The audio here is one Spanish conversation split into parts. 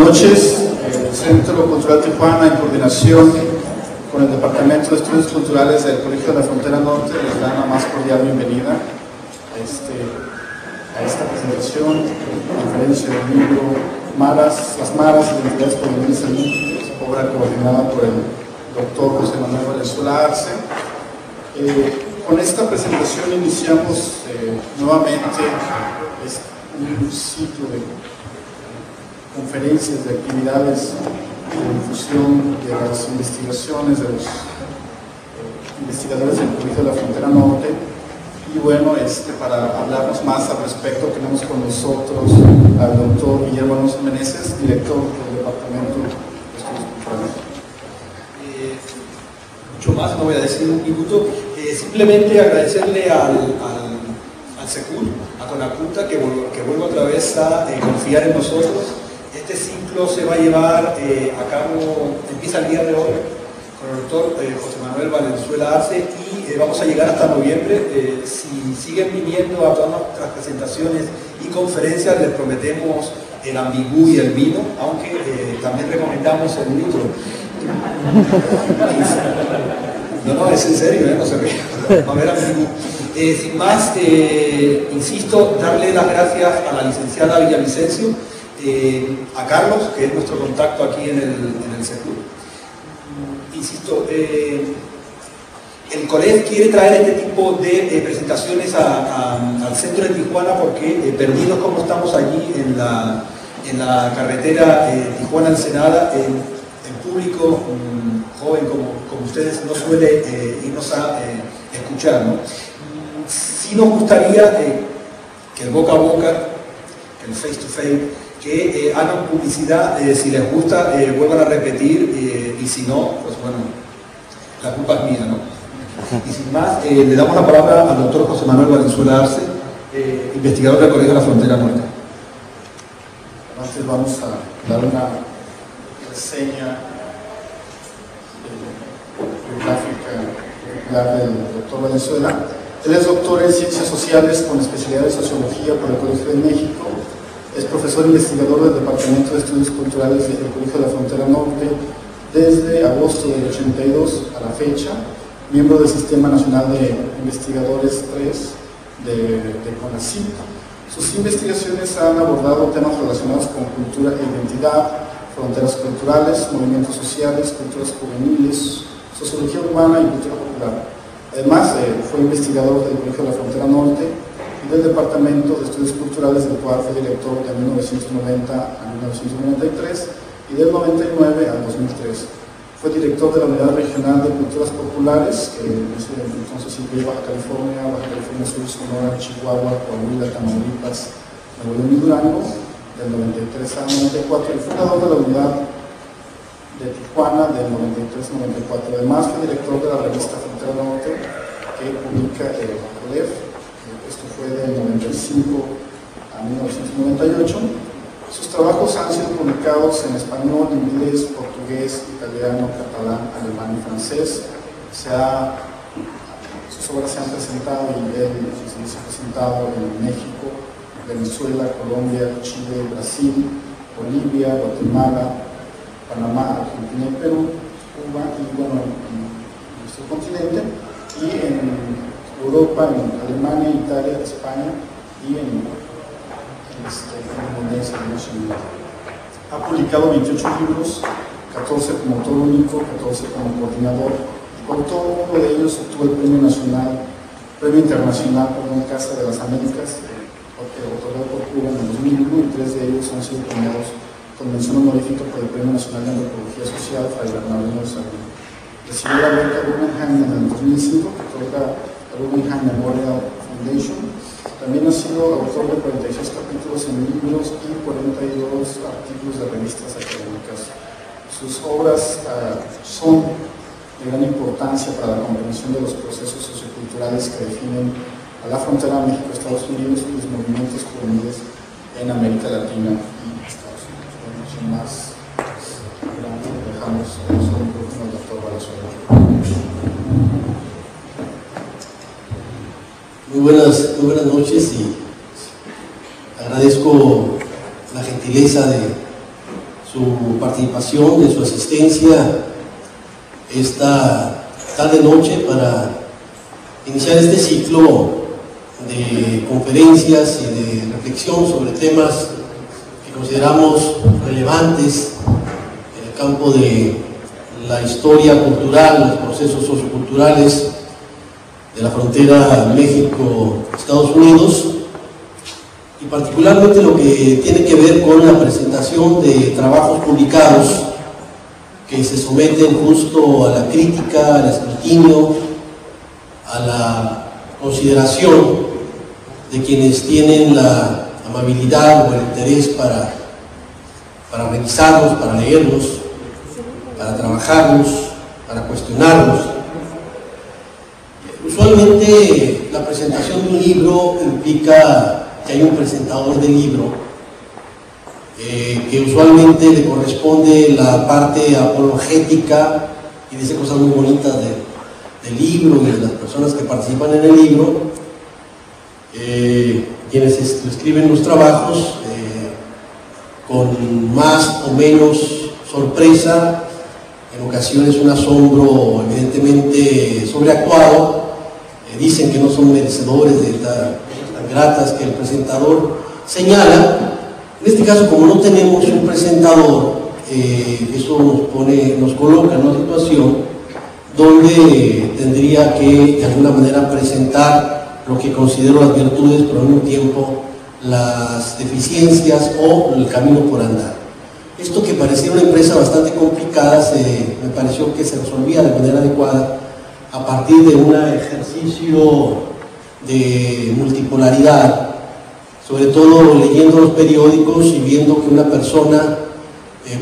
noches. El Centro Cultural Tijuana, en coordinación con el Departamento de Estudios Culturales del Colegio de la Frontera Norte, les da la más cordial bienvenida a esta presentación, conferencia del libro Las Maras, Identidades Coloniales en México, obra coordinada por el doctor José Manuel Valenzuela Arce. Con esta presentación iniciamos nuevamente un ciclo de conferencias, de actividades de difusión de las investigaciones de los investigadores del Colegio de la Frontera Norte. Y bueno, para hablarnos más al respecto, tenemos con nosotros al doctor Guillermo Alonso Meneses, director del Departamento de Estudios Culturales. Mucho más, no voy a decir un minuto. Simplemente agradecerle al SECUL, a Conaculta, que vuelva otra vez a confiar en nosotros. Este ciclo se va a llevar a cabo, empieza el día de hoy, con el doctor José Manuel Valenzuela Arce, y vamos a llegar hasta noviembre. Si siguen viniendo a todas nuestras presentaciones y conferencias, les prometemos el ambigú y el vino, aunque también recomendamos el libro. No, es en serio, no se ríe. Va a haber ambigú. Sin más, insisto, darle las gracias a la licenciada Villavicencio, a Carlos, que es nuestro contacto aquí en el CECUL. Insisto, el colegio quiere traer este tipo de presentaciones al centro de Tijuana porque, perdidos como estamos allí en la carretera Tijuana-Ensenada, el público joven como ustedes no suele irnos a escuchar, ¿no? Sí nos gustaría que el boca a boca, el face to face, que hagan publicidad, si les gusta, vuelvan a repetir, y si no, pues bueno, la culpa es mía, ¿no? Y sin más, le damos la palabra al doctor José Manuel Valenzuela Arce, investigador del Colegio de la Frontera Norte. Entonces vamos a dar una reseña biográfica del doctor Valenzuela. Él es doctor en Ciencias Sociales con especialidad de Sociología por el Colegio de México. Es profesor investigador del Departamento de Estudios Culturales del Colegio de la Frontera Norte desde agosto del 82 a la fecha, miembro del Sistema Nacional de Investigadores 3 de CONACYT. Sus investigaciones han abordado temas relacionados con cultura e identidad, fronteras culturales, movimientos sociales, culturas juveniles, sociología urbana y cultura popular. Además, fue investigador del Colegio de la Frontera Norte y del Departamento de Estudios Culturales, del cual fue director de 1990 a 1993 y del 99 al 2003. Fue director de la Unidad Regional de Culturas Populares, que entonces incluye Baja California Sur, Sonora, Chihuahua, Coahuila, Tamaulipas, Nuevo León y Durango, del 93 al 94, y fundador de la Unidad de Tijuana del 93-94. Además fue director de la revista Frontera Norte, que publica CODEF. Esto fue del 95 a 1998. Sus trabajos han sido publicados en español, inglés, portugués, italiano, catalán, alemán y francés. Sus obras se han presentado y él se ha presentado en México, Venezuela, Colombia, Chile, Brasil, Bolivia, Guatemala, Panamá, Argentina y Perú, Cuba y bueno, en nuestro continente, y en Europa, en Alemania, Italia, España y en Indonesia y Chile. Ha publicado 28 libros, 14 como autor único, 14 como coordinador. Por todo uno de ellos obtuvo el Premio Internacional Casa de las Américas, otorgado por Cuba en el 2001, y 3 de ellos han sido premiados con mención honorífica por el Premio Nacional de Antropología Social Fray Bernardino de Sahagún. Recibió la beca Guggenheim en el 2005, que otorga la Guggenheim Memorial Foundation. También ha sido autor de 46 capítulos en libros y 42 artículos de revistas académicas. Sus obras son de gran importancia para la comprensión de los procesos socioculturales que definen a la frontera México-Estados Unidos y los movimientos juveniles en América Latina y Estados Unidos. Sin más, dejamos el micrófono al doctor Valenzuela. Muy buenas noches, y agradezco la gentileza de su participación, de su asistencia esta tarde-noche para iniciar este ciclo de conferencias y de reflexión sobre temas que consideramos relevantes en el campo de la historia cultural, los procesos socioculturales de la frontera México-Estados Unidos, y particularmente lo que tiene que ver con la presentación de trabajos publicados que se someten justo a la crítica, al escrutinio, a la consideración de quienes tienen la amabilidad o el interés para revisarlos, para leerlos, para trabajarlos, para cuestionarlos. Usualmente la presentación de un libro implica que hay un presentador del libro, que usualmente le corresponde la parte apologética y dice cosas muy bonitas del libro y de las personas que participan en el libro, quienes escriben los trabajos con más o menos sorpresa, en ocasiones un asombro evidentemente sobreactuado, dicen que no son merecedores de cosas tan gratas que el presentador señala. En este caso, como no tenemos un presentador, eso nos coloca en una situación donde tendría que de alguna manera presentar lo que considero las virtudes, pero al mismo tiempo las deficiencias o el camino por andar. Esto, que parecía una empresa bastante complicada, me pareció que se resolvía de manera adecuada a partir de un ejercicio de multipolaridad, sobre todo leyendo los periódicos y viendo que una persona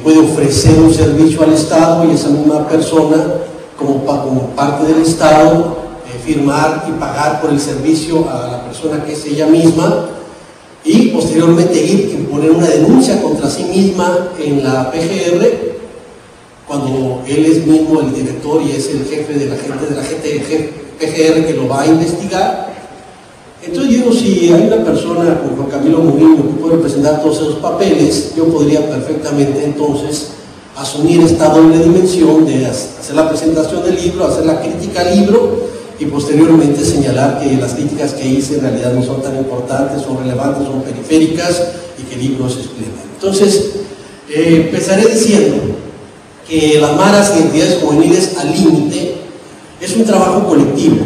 puede ofrecer un servicio al Estado y esa misma persona, como parte del Estado, firmar y pagar por el servicio a la persona que es ella misma, y posteriormente ir y poner una denuncia contra sí misma en la PGR, cuando él es mismo el director y es el jefe de la gente de la PGR que lo va a investigar. Entonces digo, si hay una persona como Juan Camilo Murillo que puede representar todos esos papeles, yo podría perfectamente entonces asumir esta doble dimensión de hacer la presentación del libro, hacer la crítica al libro y posteriormente señalar que las críticas que hice en realidad no son tan importantes, son relevantes, son periféricas y que el libro es espléndido. Entonces, empezaré diciendo que las maras y entidades juveniles al límite es un trabajo colectivo.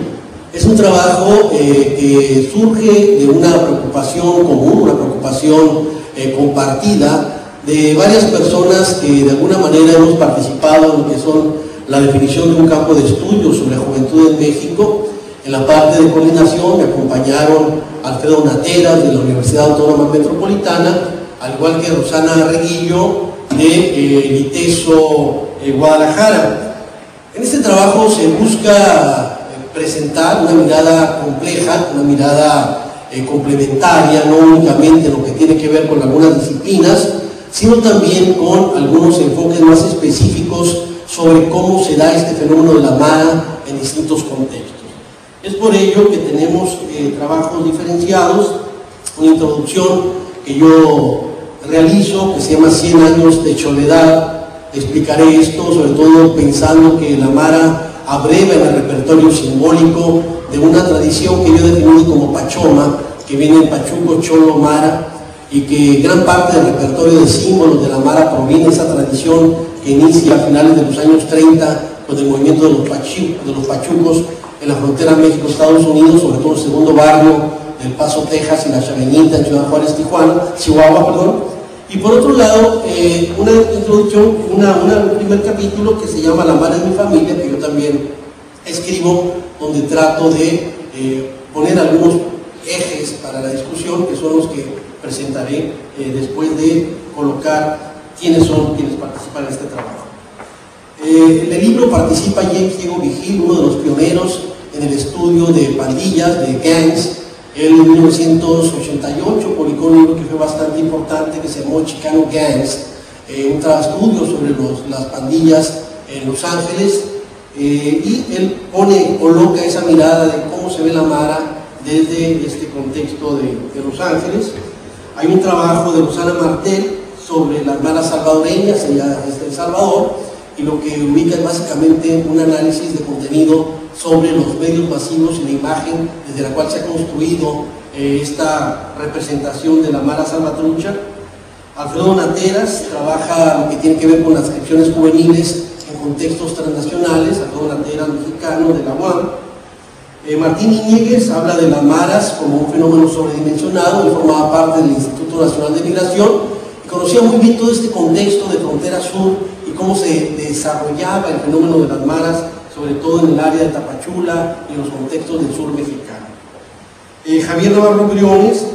Es un trabajo que surge de una preocupación común, una preocupación compartida de varias personas que de alguna manera hemos participado en lo que son la definición de un campo de estudio sobre la juventud en México. En la parte de coordinación me acompañaron Alfredo Nateras de la Universidad Autónoma Metropolitana, al igual que Rosana Reguillo de ITESO Guadalajara. En este trabajo se busca presentar una mirada compleja, una mirada complementaria, no únicamente lo que tiene que ver con algunas disciplinas, sino también con algunos enfoques más específicos sobre cómo se da este fenómeno de la MARA en distintos contextos. Es por ello que tenemos trabajos diferenciados, una introducción que yo realizo que se llama 100 años de soledad. Explicaré esto sobre todo pensando que la MARA abreva en el repertorio simbólico de una tradición que yo he definido como Pachoma, que viene en Pachuco, Cholo, Mara, y que gran parte del repertorio de símbolos de la MARA proviene de esa tradición que inicia a finales de los años 30 con el movimiento de los pachucos en la frontera México-Estados Unidos, sobre todo el segundo barrio del Paso, Texas, y la Chaveñita en Ciudad Juárez, Chihuahua. Y por otro lado, una introducción, un primer capítulo que se llama La MARA es mi familia, que yo también escribo, donde trato de poner algunos ejes para la discusión, que son los que presentaré después de colocar quiénes son quienes participan en este trabajo. En el libro participa James Diego Vigil, uno de los pioneros en el estudio de pandillas, de gangs. Él en 1988 publicó un libro que fue bastante importante, que se llamó Chicano Gangs, un estudio sobre las pandillas en Los Ángeles, y él coloca esa mirada de cómo se ve la MARA desde este contexto de Los Ángeles. Hay un trabajo de Rosana Martel sobre las maras salvadoreñas, ella es de El Salvador, y lo que ubica es básicamente un análisis de contenido sobre los medios masivos y la imagen desde la cual se ha construido esta representación de la mara salvatrucha. Alfredo Nateras trabaja lo que tiene que ver con las inscripciones juveniles en contextos transnacionales. Alfredo Nateras, mexicano, de la UAM. Martín Iñiguez habla de las maras como un fenómeno sobredimensionado. Él formaba parte del Instituto Nacional de Migración y conocía muy bien todo este contexto de frontera sur y cómo se desarrollaba el fenómeno de las maras, sobre todo en el área de Tapachula y en los contextos del sur mexicano. Javier Navarro Briones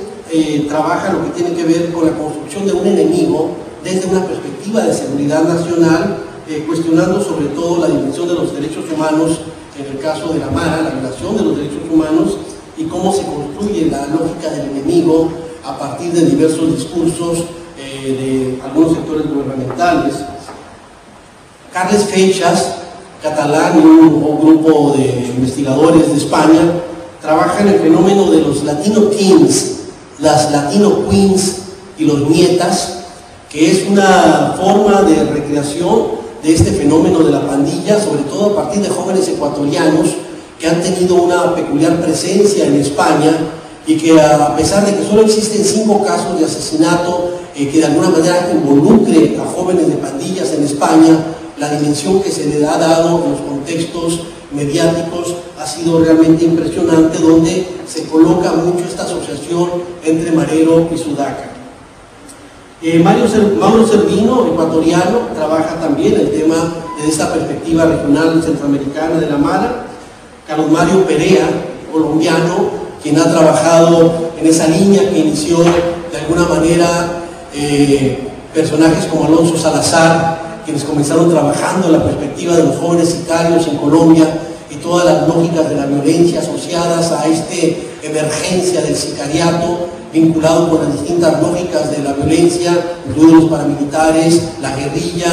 trabaja lo que tiene que ver con la construcción de un enemigo desde una perspectiva de seguridad nacional, cuestionando sobre todo la dimensión de los derechos humanos en el caso de la mara, la violación de los derechos humanos y cómo se construye la lógica del enemigo a partir de diversos discursos de algunos sectores gubernamentales. Carles Feixas, catalán, y un grupo de investigadores de España, trabajan el fenómeno de los Latino Kings, las Latino Queens y los nietas, que es una forma de recreación de este fenómeno de la pandilla, sobre todo a partir de jóvenes ecuatorianos que han tenido una peculiar presencia en España y que a pesar de que solo existen 5 casos de asesinato que de alguna manera involucre a jóvenes de pandillas en España, la dimensión que se le ha dado en los contextos mediáticos ha sido realmente impresionante, donde se coloca mucho esta asociación entre Marero y Sudaca. Mauro Servino, ecuatoriano, trabaja también el tema desde esta perspectiva regional centroamericana de la mara. Carlos Mario Perea, colombiano, quien ha trabajado en esa línea que inició de alguna manera personajes como Alonso Salazar, quienes comenzaron trabajando en la perspectiva de los jóvenes sicarios en Colombia y todas las lógicas de la violencia asociadas a esta emergencia del sicariato, vinculado con las distintas lógicas de la violencia, incluidos los paramilitares, la guerrilla,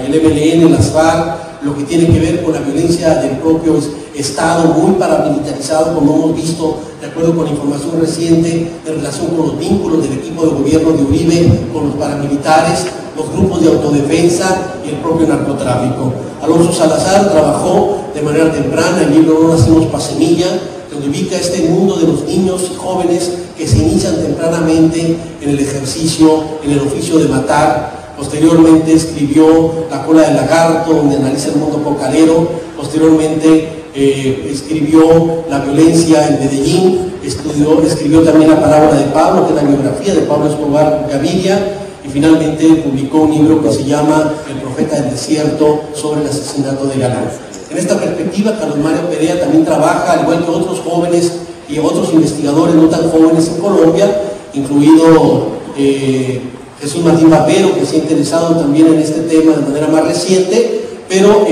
el MLN, las FARC, lo que tiene que ver con la violencia del propio Estado, muy paramilitarizado, como hemos visto, de acuerdo con la información reciente, en relación con los vínculos del equipo de gobierno de Uribe con los paramilitares, los grupos de autodefensa y el propio narcotráfico. Alonso Salazar trabajó de manera temprana el libro No Nacimos pa' Semilla, donde ubica este mundo de los niños y jóvenes que se inician tempranamente en el ejercicio, en el oficio de matar. Posteriormente escribió La Cola del Lagarto, donde analiza el mundo cocalero. Posteriormente escribió La Violencia en Medellín. Escribió también La Parábola de Pablo, que es la biografía de Pablo Escobar Gaviria. Y finalmente publicó un libro que se llama El Profeta del Desierto, sobre el asesinato de Galán. En esta perspectiva, Carlos Mario Perea también trabaja, al igual que otros jóvenes y otros investigadores no tan jóvenes en Colombia, incluido Jesús Martín Barbero, que se ha interesado también en este tema de manera más reciente, pero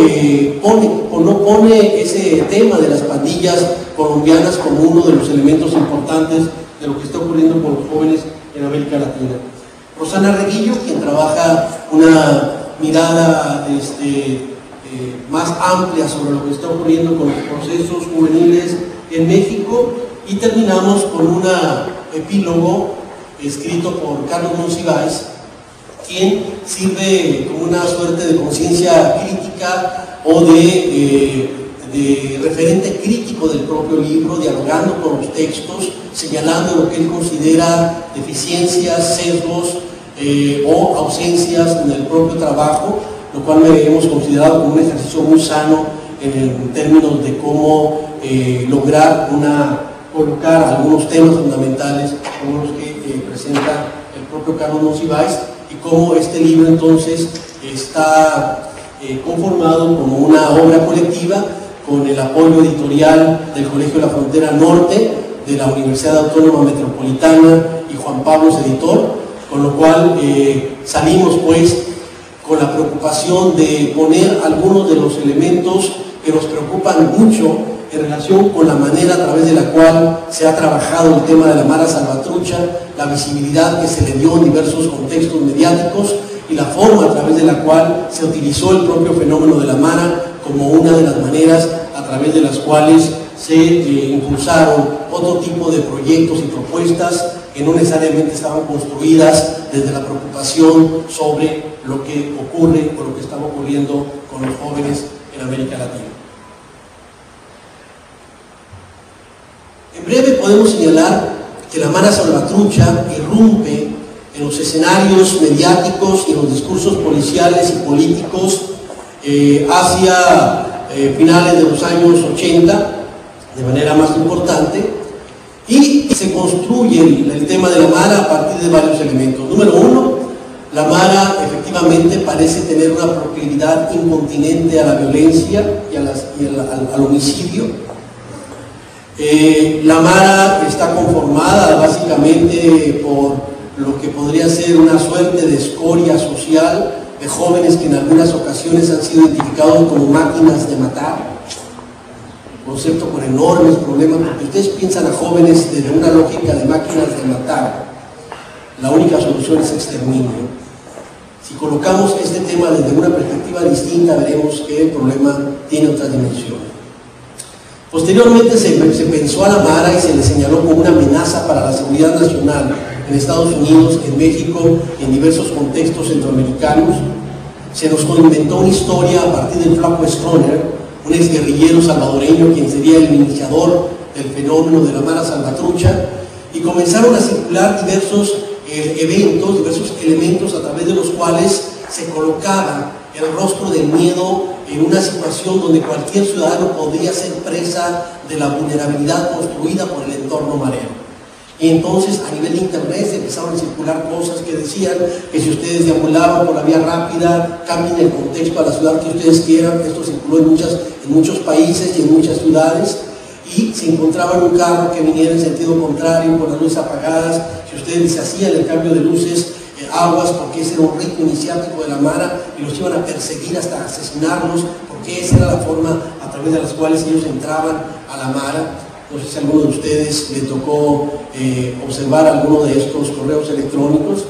no pone ese tema de las pandillas colombianas como uno de los elementos importantes de lo que está ocurriendo con los jóvenes en América Latina. Rosana Reguillo, quien trabaja una mirada más amplia sobre lo que está ocurriendo con los procesos juveniles en México, y terminamos con un epílogo escrito por Carlos Monsiváis, quien sirve como una suerte de conciencia crítica o de referente crítico del propio libro, dialogando con los textos, señalando lo que él considera deficiencias, sesgos o ausencias en el propio trabajo, lo cual hemos considerado como un ejercicio muy sano en términos de cómo lograr colocar algunos temas fundamentales como los que presenta el propio Carlos Monsiváis, y cómo este libro entonces está conformado como una obra colectiva con el apoyo editorial del Colegio de la Frontera Norte, de la Universidad Autónoma Metropolitana y Juan Pablos Editor, con lo cual salimos pues con la preocupación de poner algunos de los elementos que nos preocupan mucho en relación con la manera a través de la cual se ha trabajado el tema de la mara salvatrucha, la visibilidad que se le dio en diversos contextos mediáticos y la forma a través de la cual se utilizó el propio fenómeno de la mara como una de las maneras a través de las cuales se impulsaron otro tipo de proyectos y propuestas que no necesariamente estaban construidas desde la preocupación sobre lo que ocurre o lo que está ocurriendo con los jóvenes en América Latina. En breve podemos señalar que la Mara Salvatrucha irrumpe en los escenarios mediáticos y en los discursos policiales y políticos hacia finales de los años 80, de manera más importante, y se construye el tema de la Mara a partir de varios elementos. Número uno, la Mara efectivamente parece tener una proclividad incontinente a la violencia y al homicidio. La Mara está conformada básicamente por lo que podría ser una suerte de escoria social de jóvenes que en algunas ocasiones han sido identificados como máquinas de matar, concepto con enormes problemas, porque ustedes piensan a jóvenes desde una lógica de máquinas de matar, la única solución es exterminio. Si colocamos este tema desde una perspectiva distinta, veremos que el problema tiene otras dimensiones. Posteriormente se pensó a la Mara y se le señaló como una amenaza para la seguridad nacional en Estados Unidos, en México, en diversos contextos centroamericanos. Se nos inventó una historia a partir del Flaco Stroner, un exguerrillero salvadoreño quien sería el iniciador del fenómeno de la Mara Salvatrucha, y comenzaron a circular diversos eventos, diversos elementos a través de los cuales se colocaba el rostro del miedo en una situación donde cualquier ciudadano podría ser presa de la vulnerabilidad construida por el entorno marero. Y entonces a nivel de internet se empezaron a circular cosas que decían que si ustedes deambulaban por la vía rápida, cambien el contexto a la ciudad que ustedes quieran. Esto circuló en muchos países y en muchas ciudades, y se encontraban un carro que viniera en sentido contrario con las luces apagadas. Si ustedes se hacían el cambio de luces, aguas, porque ese era un rito iniciático de la Mara y los iban a perseguir hasta asesinarlos, porque esa era la forma a través de las cuales ellos entraban a la Mara. No sé si a alguno de ustedes le tocó observar alguno de estos correos electrónicos.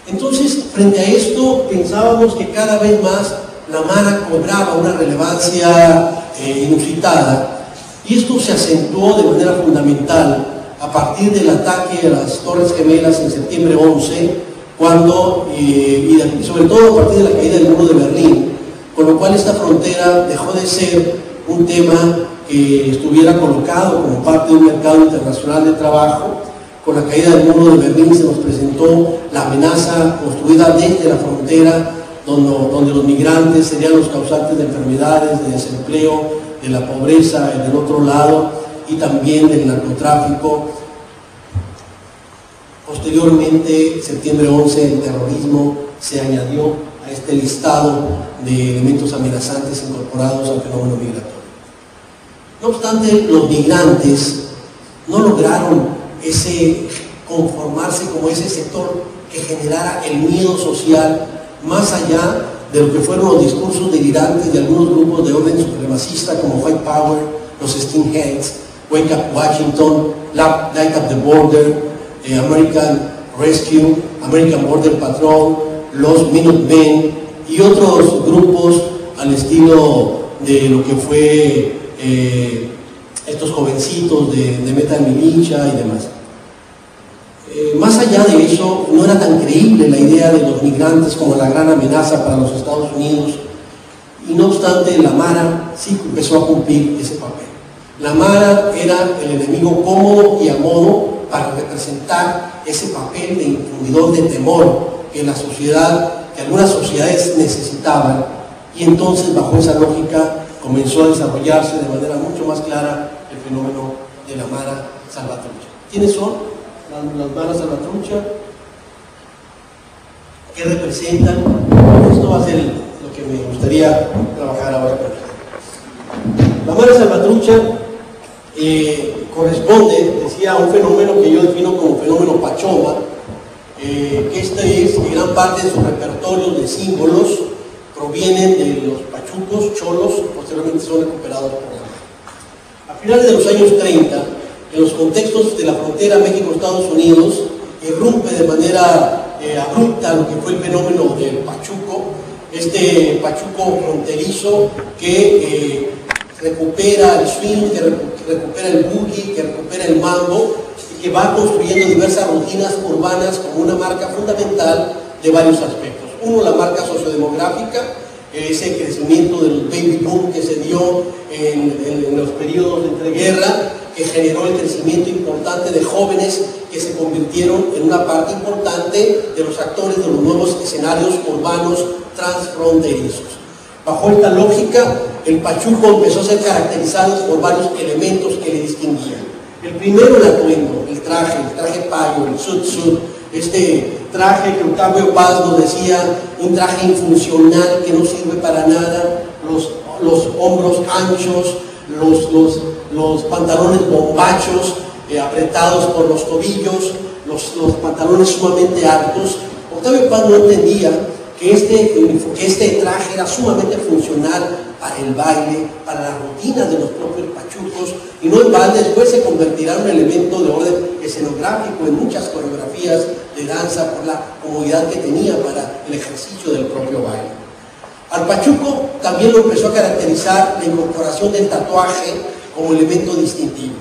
Entonces, frente a esto, pensábamos que cada vez más la Mara cobraba una relevancia inusitada, y esto se acentuó de manera fundamental a partir del ataque a las Torres Gemelas en septiembre 11, cuando, y sobre todo a partir de la caída del muro de Berlín, con lo cual esta frontera dejó de ser un tema que estuviera colocado como parte de un mercado internacional de trabajo. Con la caída del muro de Berlín se nos presentó la amenaza construida desde la frontera, donde los migrantes serían los causantes de enfermedades, de desempleo, de la pobreza del otro lado, y también del narcotráfico. Posteriormente, septiembre 11, el terrorismo se añadió a este listado de elementos amenazantes incorporados al fenómeno migratorio. No obstante, los migrantes no lograron conformarse como ese sector que generara el miedo social, más allá de lo que fueron los discursos delirantes de algunos grupos de orden supremacista como White Power, los Skinheads, Wake Up Washington, Light Up the Border, American Rescue, American Border Patrol, los Minutemen y otros grupos al estilo de lo que fue estos jovencitos de Metal Militia y demás. Más allá de eso, no era tan creíble la idea de los migrantes como la gran amenaza para los Estados Unidos, y no obstante la Mara sí empezó a cumplir ese papel. La Mara era el enemigo cómodo y a modo para representar ese papel de infundidor de temor que la sociedad, que algunas sociedades necesitaban, y entonces bajo esa lógica comenzó a desarrollarse de manera mucho más clara el fenómeno de la Mara Salvatrucha. ¿Quiénes son las Maras Salvatrucha? ¿Qué representan? Esto va a ser lo que me gustaría trabajar ahora. La Mara Salvatrucha corresponde, decía, a un fenómeno que yo defino como fenómeno Pachoma, que este es, en gran parte de sus repertorios de símbolos provienen de los pachucos, cholos, posteriormente son recuperados por la Mara. A finales de los años 30, en los contextos de la frontera México-Estados Unidos, irrumpe de manera abrupta lo que fue el fenómeno del pachuco, este pachuco fronterizo que recupera el swing, que recupera el boogie, que recupera el mambo, y que va construyendo diversas rutinas urbanas como una marca fundamental de varios aspectos. Uno, la marca sociodemográfica, ese crecimiento del baby boom que se dio en los periodos de entreguerra, que generó el crecimiento importante de jóvenes que se convirtieron en una parte importante de los actores de los nuevos escenarios urbanos transfronterizos. Bajo esta lógica, el Pachuco empezó a ser caracterizado por varios elementos que le distinguían. El primero, el atuendo, el traje payo, el sud, este traje que Octavio Paz nos decía, un traje infuncional que no sirve para nada, los hombros anchos, los pantalones bombachos, apretados por los tobillos, los pantalones sumamente altos. Octavio Paz no entendía que este traje era sumamente funcional para el baile, para la rutina de los propios pachucos, y no en balde después se convertirá en un elemento de orden escenográfico en muchas coreografías de danza por la comodidad que tenía para el ejercicio del propio baile. Al pachuco también lo empezó a caracterizar la incorporación del tatuaje como elemento distintivo.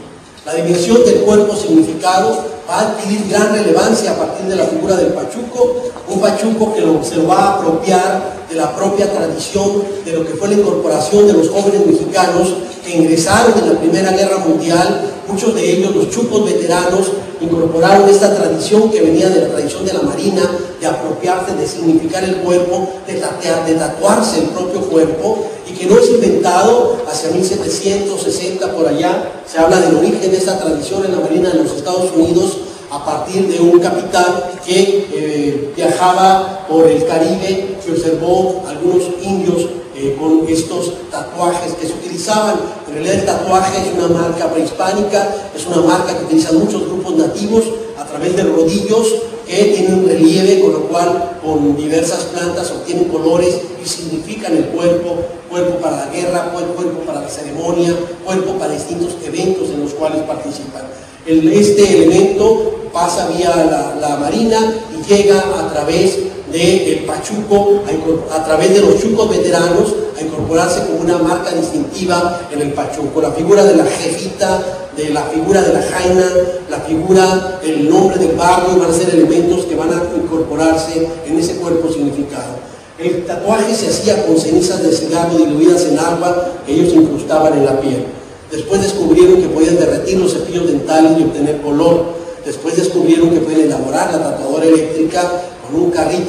La dimensión del cuerpo significado va a adquirir gran relevancia a partir de la figura del pachuco, un pachuco que se lo va a apropiar de la propia tradición de lo que fue la incorporación de los jóvenes mexicanos que ingresaron en la Primera Guerra Mundial. Muchos de ellos, los chucos veteranos, incorporaron esta tradición que venía de la tradición de la Marina, de apropiarse, de significar el cuerpo, de tatuarse el propio cuerpo, y que no es inventado hacia 1760 por allá. Se habla del origen de esta tradición en la Marina de los Estados Unidos a partir de un capitán que viajaba por el Caribe, que observó algunos indios con estos tatuajes que se utilizaban. En realidad el tatuaje es una marca prehispánica, es una marca que utilizan muchos grupos nativos a través de rodillos que tienen un relieve, con lo cual con diversas plantas obtienen colores y significan el cuerpo para la guerra, cuerpo para la ceremonia, cuerpo para distintos eventos en los cuales participan. Este elemento pasa vía la Marina y llega a través del pachuco, a través de los chucos veteranos, a incorporarse como una marca distintiva en el pachuco. La figura de la jefita, de la figura de la jaina, la figura, el nombre del barrio, van a ser elementos que van a incorporarse en ese cuerpo significado. El tatuaje se hacía con cenizas de cigarro diluidas en agua que ellos incrustaban en la piel. Después descubrieron que podían derretir los cepillos dentales y obtener color. Después descubrieron que pueden elaborar la tatuadora eléctrica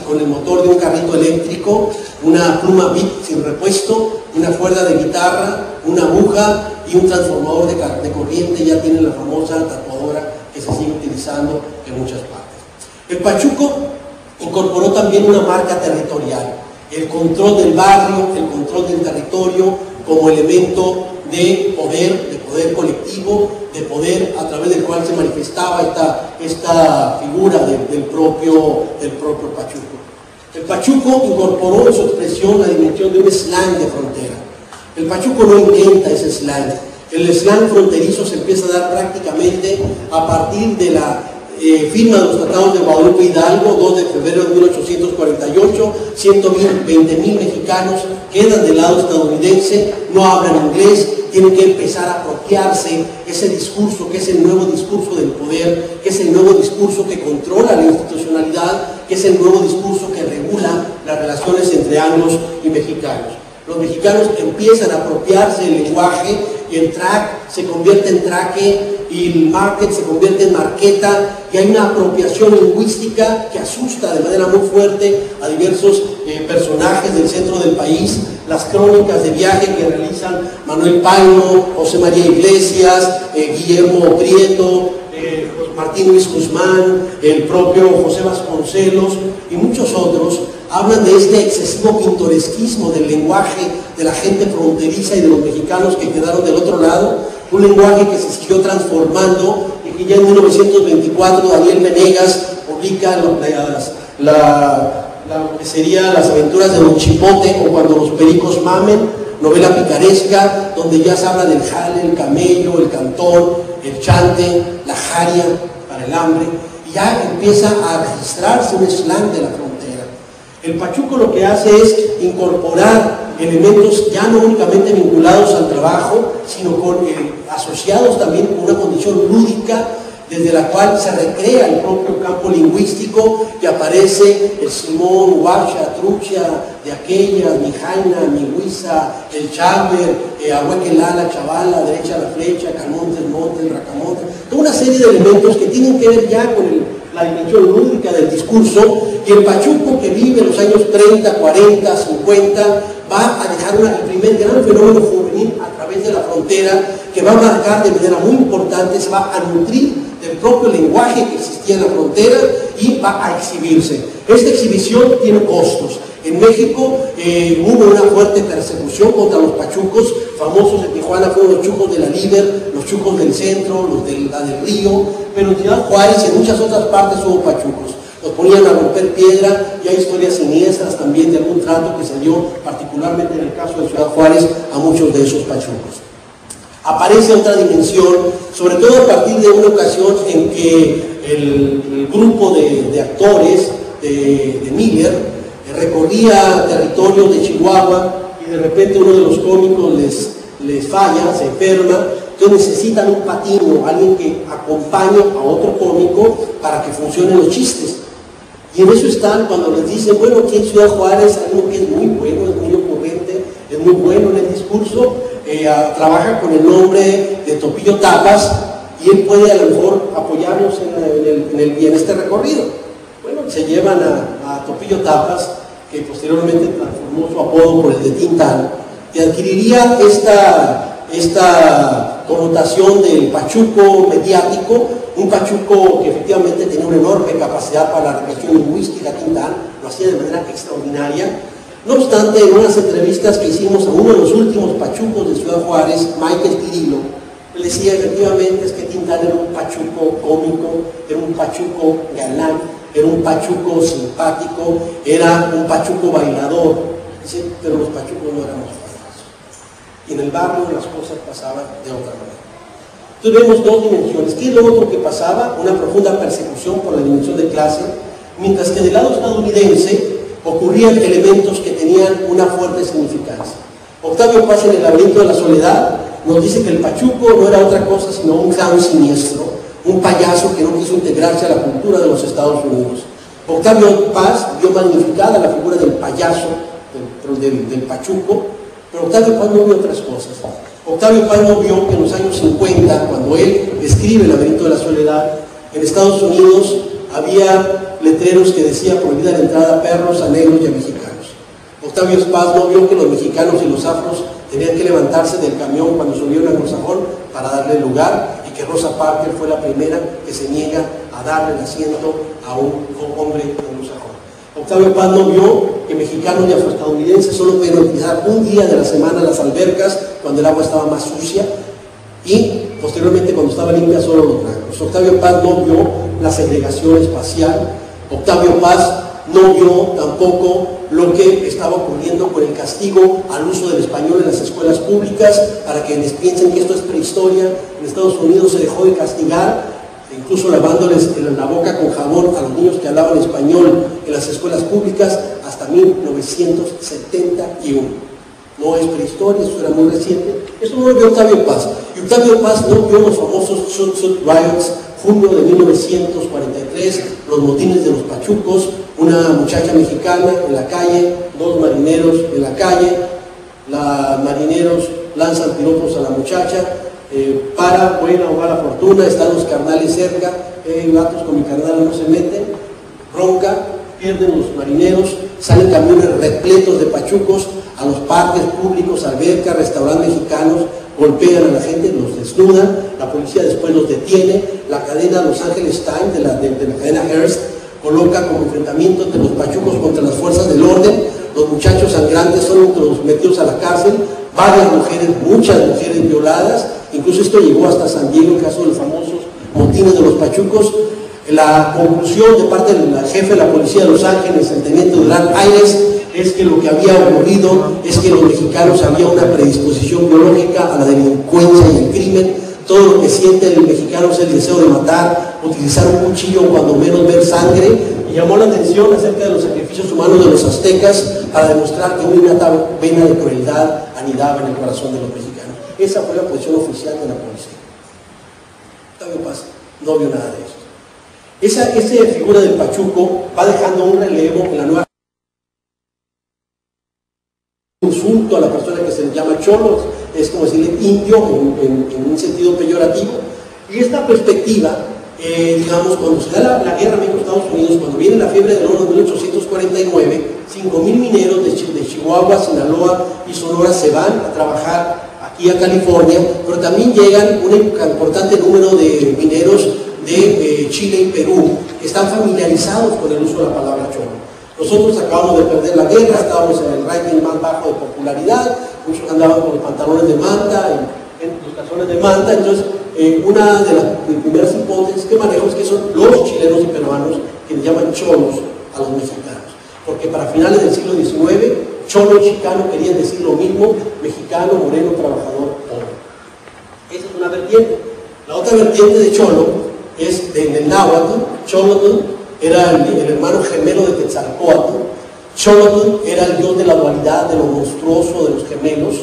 con el motor de un carrito eléctrico, una pluma Bic sin repuesto, una cuerda de guitarra, una aguja y un transformador de corriente. Ya tienen la famosa tatuadora que se sigue utilizando en muchas partes. El pachuco incorporó también una marca territorial, el control del barrio, el control del territorio como elemento de poder colectivo, de poder a través del cual se manifestaba esta figura del propio pachuco. El pachuco incorporó en su expresión la dimensión de un slang de frontera. El pachuco no inventa ese slang. El slang fronterizo se empieza a dar prácticamente a partir de la firma de los tratados de Guadalupe Hidalgo, 2 de febrero de 1848, 120,000 mexicanos quedan del lado estadounidense, no hablan inglés, tienen que empezar a apropiarse ese discurso que es el nuevo discurso del poder, que es el nuevo discurso que controla la institucionalidad, que es el nuevo discurso que regula las relaciones entre anglos y mexicanos. Los mexicanos empiezan a apropiarse del lenguaje y el track se convierte en traque y el market se convierte en marqueta, y hay una apropiación lingüística que asusta de manera muy fuerte a diversos personajes del centro del país. Las crónicas de viaje que realizan Manuel Paino, José María Iglesias, Guillermo Prieto, Martín Luis Guzmán, el propio José Vasconcelos y muchos otros, hablan de este excesivo pintoresquismo del lenguaje de la gente fronteriza y de los mexicanos que quedaron del otro lado, un lenguaje que se siguió transformando y que ya en 1924 Daniel Venegas publica lo que serían Las aventuras de Don Chipote o Cuando los pericos mamen, novela picaresca, donde ya se habla del jale, el camello, el cantón, el chante, la jaria para el hambre, y ya empieza a registrarse un slang de la frontera. El pachuco lo que hace es incorporar elementos ya no únicamente vinculados al trabajo, sino asociados también con una condición lúdica desde la cual se recrea el propio campo lingüístico, que aparece el Simón, Huacha, Trucha, de aquellas, mi Jaina, mi Huiza, el Cháver, Ahuequelala, Chavala, derecha a la flecha, Calmontes, Montes, Racamontes, toda una serie de elementos que tienen que ver ya con la dimensión lúdica del discurso, y el pachuco que vive en los años 30, 40, 50, va a dejar el primer gran fenómeno juvenil a través de la frontera, que va a marcar de manera muy importante, se va a nutrir del propio lenguaje que existía en la frontera y va a exhibirse. Esta exhibición tiene costos. En México hubo una fuerte persecución contra los pachucos, famosos en Tijuana fueron los chucos de la Líder, los chucos del centro, los de la del Río, pero en Ciudad Juárez y en muchas otras partes hubo pachucos. Los ponían a romper piedra, y hay historias siniestras también de algún trato que se dio, particularmente en el caso de Ciudad Juárez, a muchos de esos pachucos. Aparece otra dimensión, sobre todo a partir de una ocasión en que el grupo de actores de Miller recorría territorios de Chihuahua, y de repente uno de los cómicos les falla, se enferma, entonces necesitan un patino, alguien que acompañe a otro cómico para que funcionen los chistes. Y en eso están cuando les dicen, bueno, aquí en Ciudad Juárez hay uno que es muy bueno, es muy ocurrente, es muy bueno en el discurso, trabaja con el nombre de Topillo Tapas, y él puede a lo mejor apoyarnos en este recorrido. Bueno, se llevan a Topillo Tapas, que posteriormente transformó su apodo por el de Tintán, y adquiriría esta connotación del pachuco mediático, un pachuco que efectivamente tenía una enorme capacidad para la recreación lingüística. Tintán lo hacía de manera extraordinaria. No obstante, en unas entrevistas que hicimos a uno de los últimos pachucos de Ciudad Juárez, Michael Tirilo, le decía efectivamente es que Tintán era un pachuco cómico, era un pachuco galán, era un pachuco simpático, era un pachuco bailador. Dice, pero los pachucos no éramos famosos. Y en el barrio las cosas pasaban de otra manera. Entonces vemos dos dimensiones. ¿Qué es lo otro que pasaba? Una profunda persecución por la dimensión de clase, mientras que del lado estadounidense ocurrían elementos que tenían una fuerte significancia. Octavio Paz, en El laberinto de la soledad, nos dice que el pachuco no era otra cosa sino un clown siniestro, un payaso que no quiso integrarse a la cultura de los Estados Unidos. Octavio Paz vio magnificada la figura del payaso, del pachuco, pero Octavio Paz no vio otras cosas. Octavio Paz no vio que en los años 50, cuando él escribe El laberinto de la soledad, en Estados Unidos había letreros que decía prohibida la entrada a perros, a negros y a mexicanos. Octavio Paz no vio que los mexicanos y los afros tenían que levantarse del camión cuando subieron a Anglosajón para darle lugar, y que Rosa Parker fue la primera que se niega a darle el asiento a un hombre anglosajón. Octavio Paz no vio que mexicanos y afroestadounidenses solo podían utilizar un día de la semana las albercas cuando el agua estaba más sucia, y posteriormente cuando estaba limpia solo los blancos. Octavio Paz no vio la segregación espacial. Octavio Paz no vio tampoco lo que estaba ocurriendo con el castigo al uso del español en las escuelas públicas, para que piensen que esto es prehistoria. En Estados Unidos se dejó de castigar, incluso lavándoles la boca con jabón a los niños que hablaban español en las escuelas públicas, hasta 1971. No es prehistoria, eso era muy reciente. Eso no lo vio Octavio Paz. Y Octavio Paz no vio los famosos Sud Riots, junio de 1943, los motines de los pachucos, una muchacha mexicana en la calle, dos marineros en la calle, los marineros lanzan piropos a la muchacha, para buena o mala fortuna, están los carnales cerca, gatos con mi carnal no se meten, bronca, pierden los marineros, salen camiones repletos de pachucos a los parques públicos, albercas, restaurantes mexicanos, golpean a la gente, los desnudan, la policía después los detiene, la cadena Los Ángeles Times de la cadena Hearst coloca como enfrentamiento entre los pachucos contra las fuerzas del orden. Los muchachos sangrantes son metidos a la cárcel, varias mujeres, muchas mujeres violadas, incluso esto llegó hasta San Diego, el caso de los famosos motines de los pachucos. La conclusión de parte del jefe de la policía de Los Ángeles, el teniente Durán Aires, es que lo que había ocurrido es que los mexicanos había una predisposición biológica a la delincuencia y el crimen. Todo lo que siente el mexicano es el deseo de matar, utilizar un cuchillo cuando menos ver sangre, y llamó la atención acerca de los sacrificios humanos de los aztecas para demostrar que una innata vena de crueldad anidaba en el corazón de los mexicanos. Esa fue la posición oficial de la policía. Octavio Paz no vio nada de eso. Esa figura del pachuco va dejando un relevo en la nueva insulto a la persona que se le llama cholo, es como decirle indio en un sentido peyorativo. Y esta perspectiva, digamos, cuando se da la guerra México-Estados Unidos, cuando viene la fiebre del oro de 1849, 5,000 mineros de Chihuahua, Sinaloa y Sonora se van a trabajar aquí a California, pero también llegan un importante número de mineros de Chile y Perú, que están familiarizados con el uso de la palabra cholo. Nosotros acabamos de perder la guerra, estábamos en el ranking más bajo de popularidad, muchos andaban con los pantalones de manta, los calzones de manta. Entonces una de las primeras hipótesis que manejo es que son los chilenos y peruanos que le llaman cholos a los mexicanos, porque para finales del siglo XIX, cholo y chicano querían decir lo mismo, mexicano, moreno, trabajador, pobre. Esa es una vertiente. La otra vertiente de cholo es en el náhuatl. Cholotl era el hermano gemelo de Quetzalcóatl. Cholotl era el dios de la dualidad, de lo monstruoso, de los gemelos.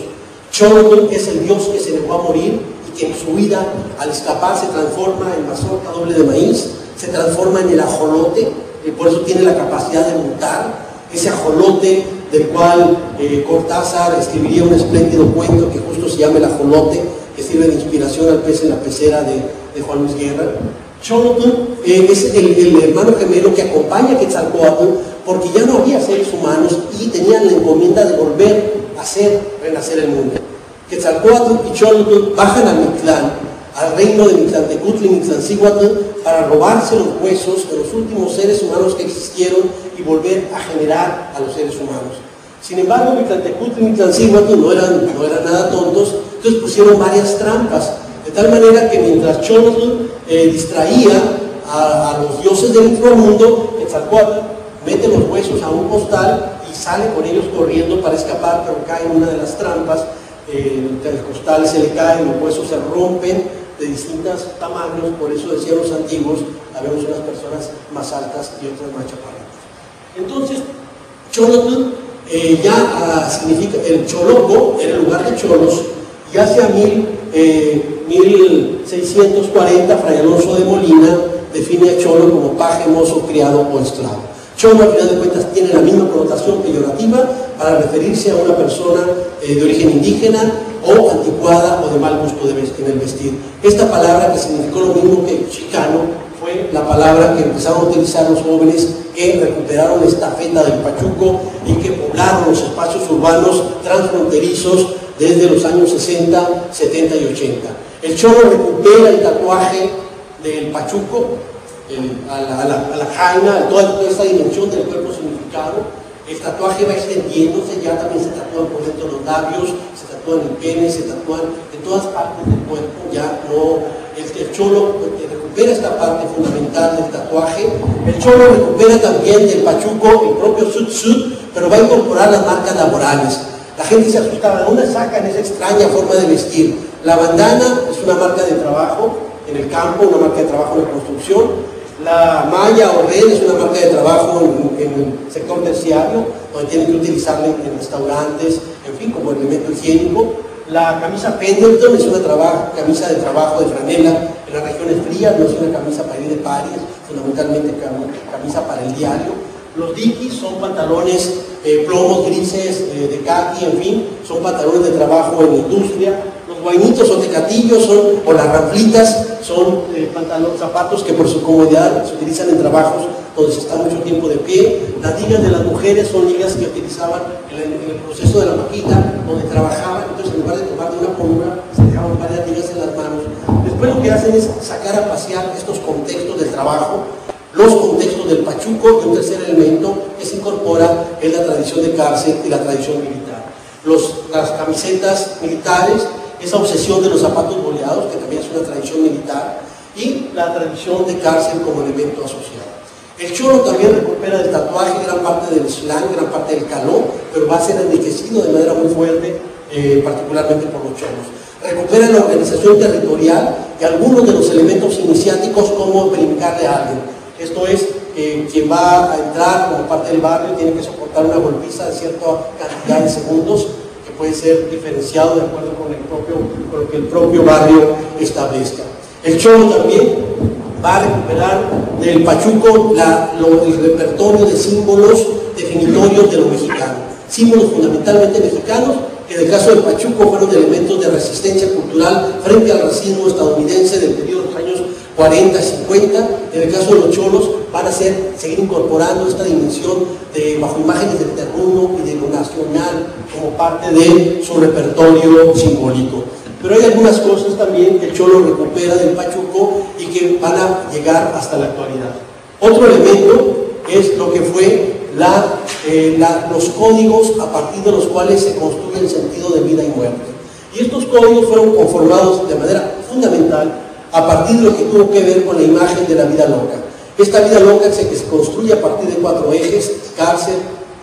Cholotl es el dios que se dejó a morir y que en su vida, al escapar, se transforma en mazorca doble de maíz, se transforma en el ajolote, y por eso tiene la capacidad de mutar. Ese ajolote del cual Cortázar escribiría un espléndido cuento que justo se llama El ajolote, que sirve de inspiración al pez en la pecera de Juan Luis Guerra. Cholotl es el hermano gemelo que acompaña a Quetzalcóatl, porque ya no había seres humanos y tenían la encomienda de volver a hacer renacer el mundo. Quetzalcóatl y Cholotl bajan a Mictlán, al reino de Mictlantecutli y Mictlancíhuatl, para robarse los huesos de los últimos seres humanos que existieron y volver a generar a los seres humanos. Sin embargo, Mictlantecutli y Mictlancíhuatl no eran nada tontos, entonces pusieron varias trampas, de tal manera que mientras Cholotl distraía a los dioses del inframundo, Quetzalcóatl mete los huesos a un costal y sale con ellos corriendo para escapar, pero cae en una de las trampas. El costal se le cae, los huesos se rompen de distintos tamaños, por eso decían los antiguos, habemos unas personas más altas y otras más chaparritas. Entonces, Cholotl significa, el Choloco era el lugar de cholos, y hacia 1640 Fray Alonso de Molina define a cholo como paje, mozo, criado o esclavo. Cholo, al final de cuentas, tiene la misma connotación peyorativa para referirse a una persona de origen indígena o anticuada o de mal gusto en el vestir. Esta palabra, que significó lo mismo que chicano, fue la palabra que empezaron a utilizar los jóvenes que recuperaron la estafeta del pachuco y que poblaron los espacios urbanos transfronterizos desde los años 60, 70 y 80. El cholo recupera el tatuaje del pachuco, a la jaina, toda esta dimensión del cuerpo significado. El tatuaje va extendiéndose, ya también se tatúan por dentro de los labios, se tatúan en el pene, se tatúan en todas partes del cuerpo. Ya no, el cholo recupera esta parte fundamental del tatuaje. El cholo recupera también del pachuco el propio sud, pero va a incorporar las marcas laborales. La gente se asustaba, ¿de dónde sacan esa extraña forma de vestir? La bandana es una marca de trabajo en el campo, una marca de trabajo en la construcción. La malla o red es una marca de trabajo en el sector terciario, donde tienen que utilizarla en restaurantes, en fin, como elemento higiénico. La camisa Pendleton es una camisa de trabajo de franela en las regiones frías, no es una camisa para ir de paris, fundamentalmente camisa para el diario. Los dikis son pantalones plomos grises de khaki, en fin, son pantalones de trabajo en la industria. Los guainitos o tecatillos o las ranflitas son zapatos que por su comodidad se utilizan en trabajos donde se está mucho tiempo de pie. Las ligas de las mujeres son ligas que utilizaban en el proceso de la maquita, donde trabajaban, entonces en lugar de tomar de una por una, se dejaban varias ligas en las manos. Después lo que hacen es sacar a pasear estos contextos del trabajo, los contextos del pachuco, y un tercer elemento que se incorpora es la tradición de cárcel y la tradición militar. Las camisetas militares, esa obsesión de los zapatos boleados, que también es una tradición militar, y la tradición de cárcel como elemento asociado. El cholo también recupera del tatuaje gran parte del slang, gran parte del caló, pero va a ser enriquecido de manera muy fuerte, particularmente por los cholos. Recupera la organización territorial y algunos de los elementos iniciáticos, como brincarle a alguien. Esto es, quien va a entrar como parte del barrio tiene que soportar una golpiza de cierta cantidad de segundos, que puede ser diferenciado de acuerdo con lo que el propio barrio establezca. El cholo también va a recuperar del Pachuco el repertorio de símbolos definitorios de lo mexicano, símbolos fundamentalmente mexicanos, que en el caso del Pachuco fueron elementos de resistencia cultural frente al racismo estadounidense del periodo de los años 40 y 50. En el caso de los cholos van a seguir incorporando esta dimensión bajo imágenes del terruño y de lo nacional como parte de su repertorio simbólico. Pero hay algunas cosas también que el cholo recupera del Pachuco y que van a llegar hasta la actualidad. Otro elemento es lo que fue los códigos a partir de los cuales se construye el sentido de vida y muerte. Y estos códigos fueron conformados de manera fundamental a partir de lo que tuvo que ver con la imagen de la vida loca. Esta vida loca que se construye a partir de 4 ejes: cárcel,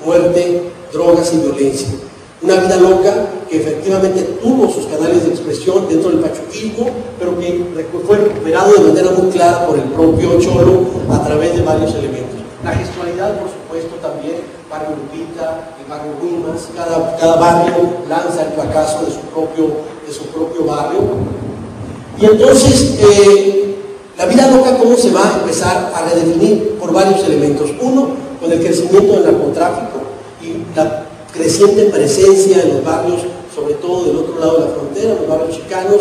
muerte, drogas y violencia. Una vida loca que efectivamente tuvo sus canales de expresión dentro del pachuquismo, pero que fue recuperado de manera muy clara por el propio cholo a través de varios elementos. La gestualidad, por supuesto, también, barrio Lupita, el barrio Guimas, cada barrio lanza el fracaso de su propio barrio. Y entonces, la vida loca, ¿cómo se va a empezar a redefinir? Por varios elementos. Uno, con el crecimiento del narcotráfico y la creciente presencia en los barrios, sobre todo del otro lado de la frontera, los barrios chicanos,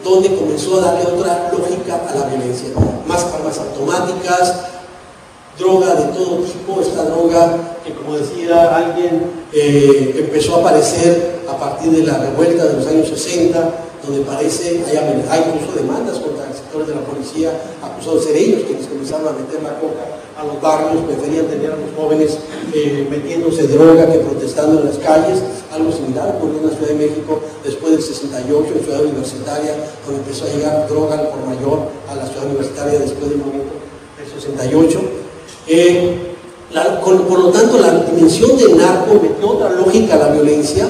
donde comenzó a darle otra lógica a la violencia. Más armas automáticas, droga de todo tipo, esta droga que, como decía alguien, empezó a aparecer a partir de la revuelta de los años 60, donde parece, hay incluso demandas contra sectores de la policía acusados de ser ellos quienes comenzaron a meter la coca a los barrios, preferían tener a los jóvenes metiéndose droga que protestando en las calles. Algo similar ocurrió en la Ciudad de México después del 68, en Ciudad Universitaria, donde empezó a llegar droga por mayor a la Ciudad Universitaria después del movimiento del 68. Por lo tanto, la dimensión del narco metió otra lógica a la violencia,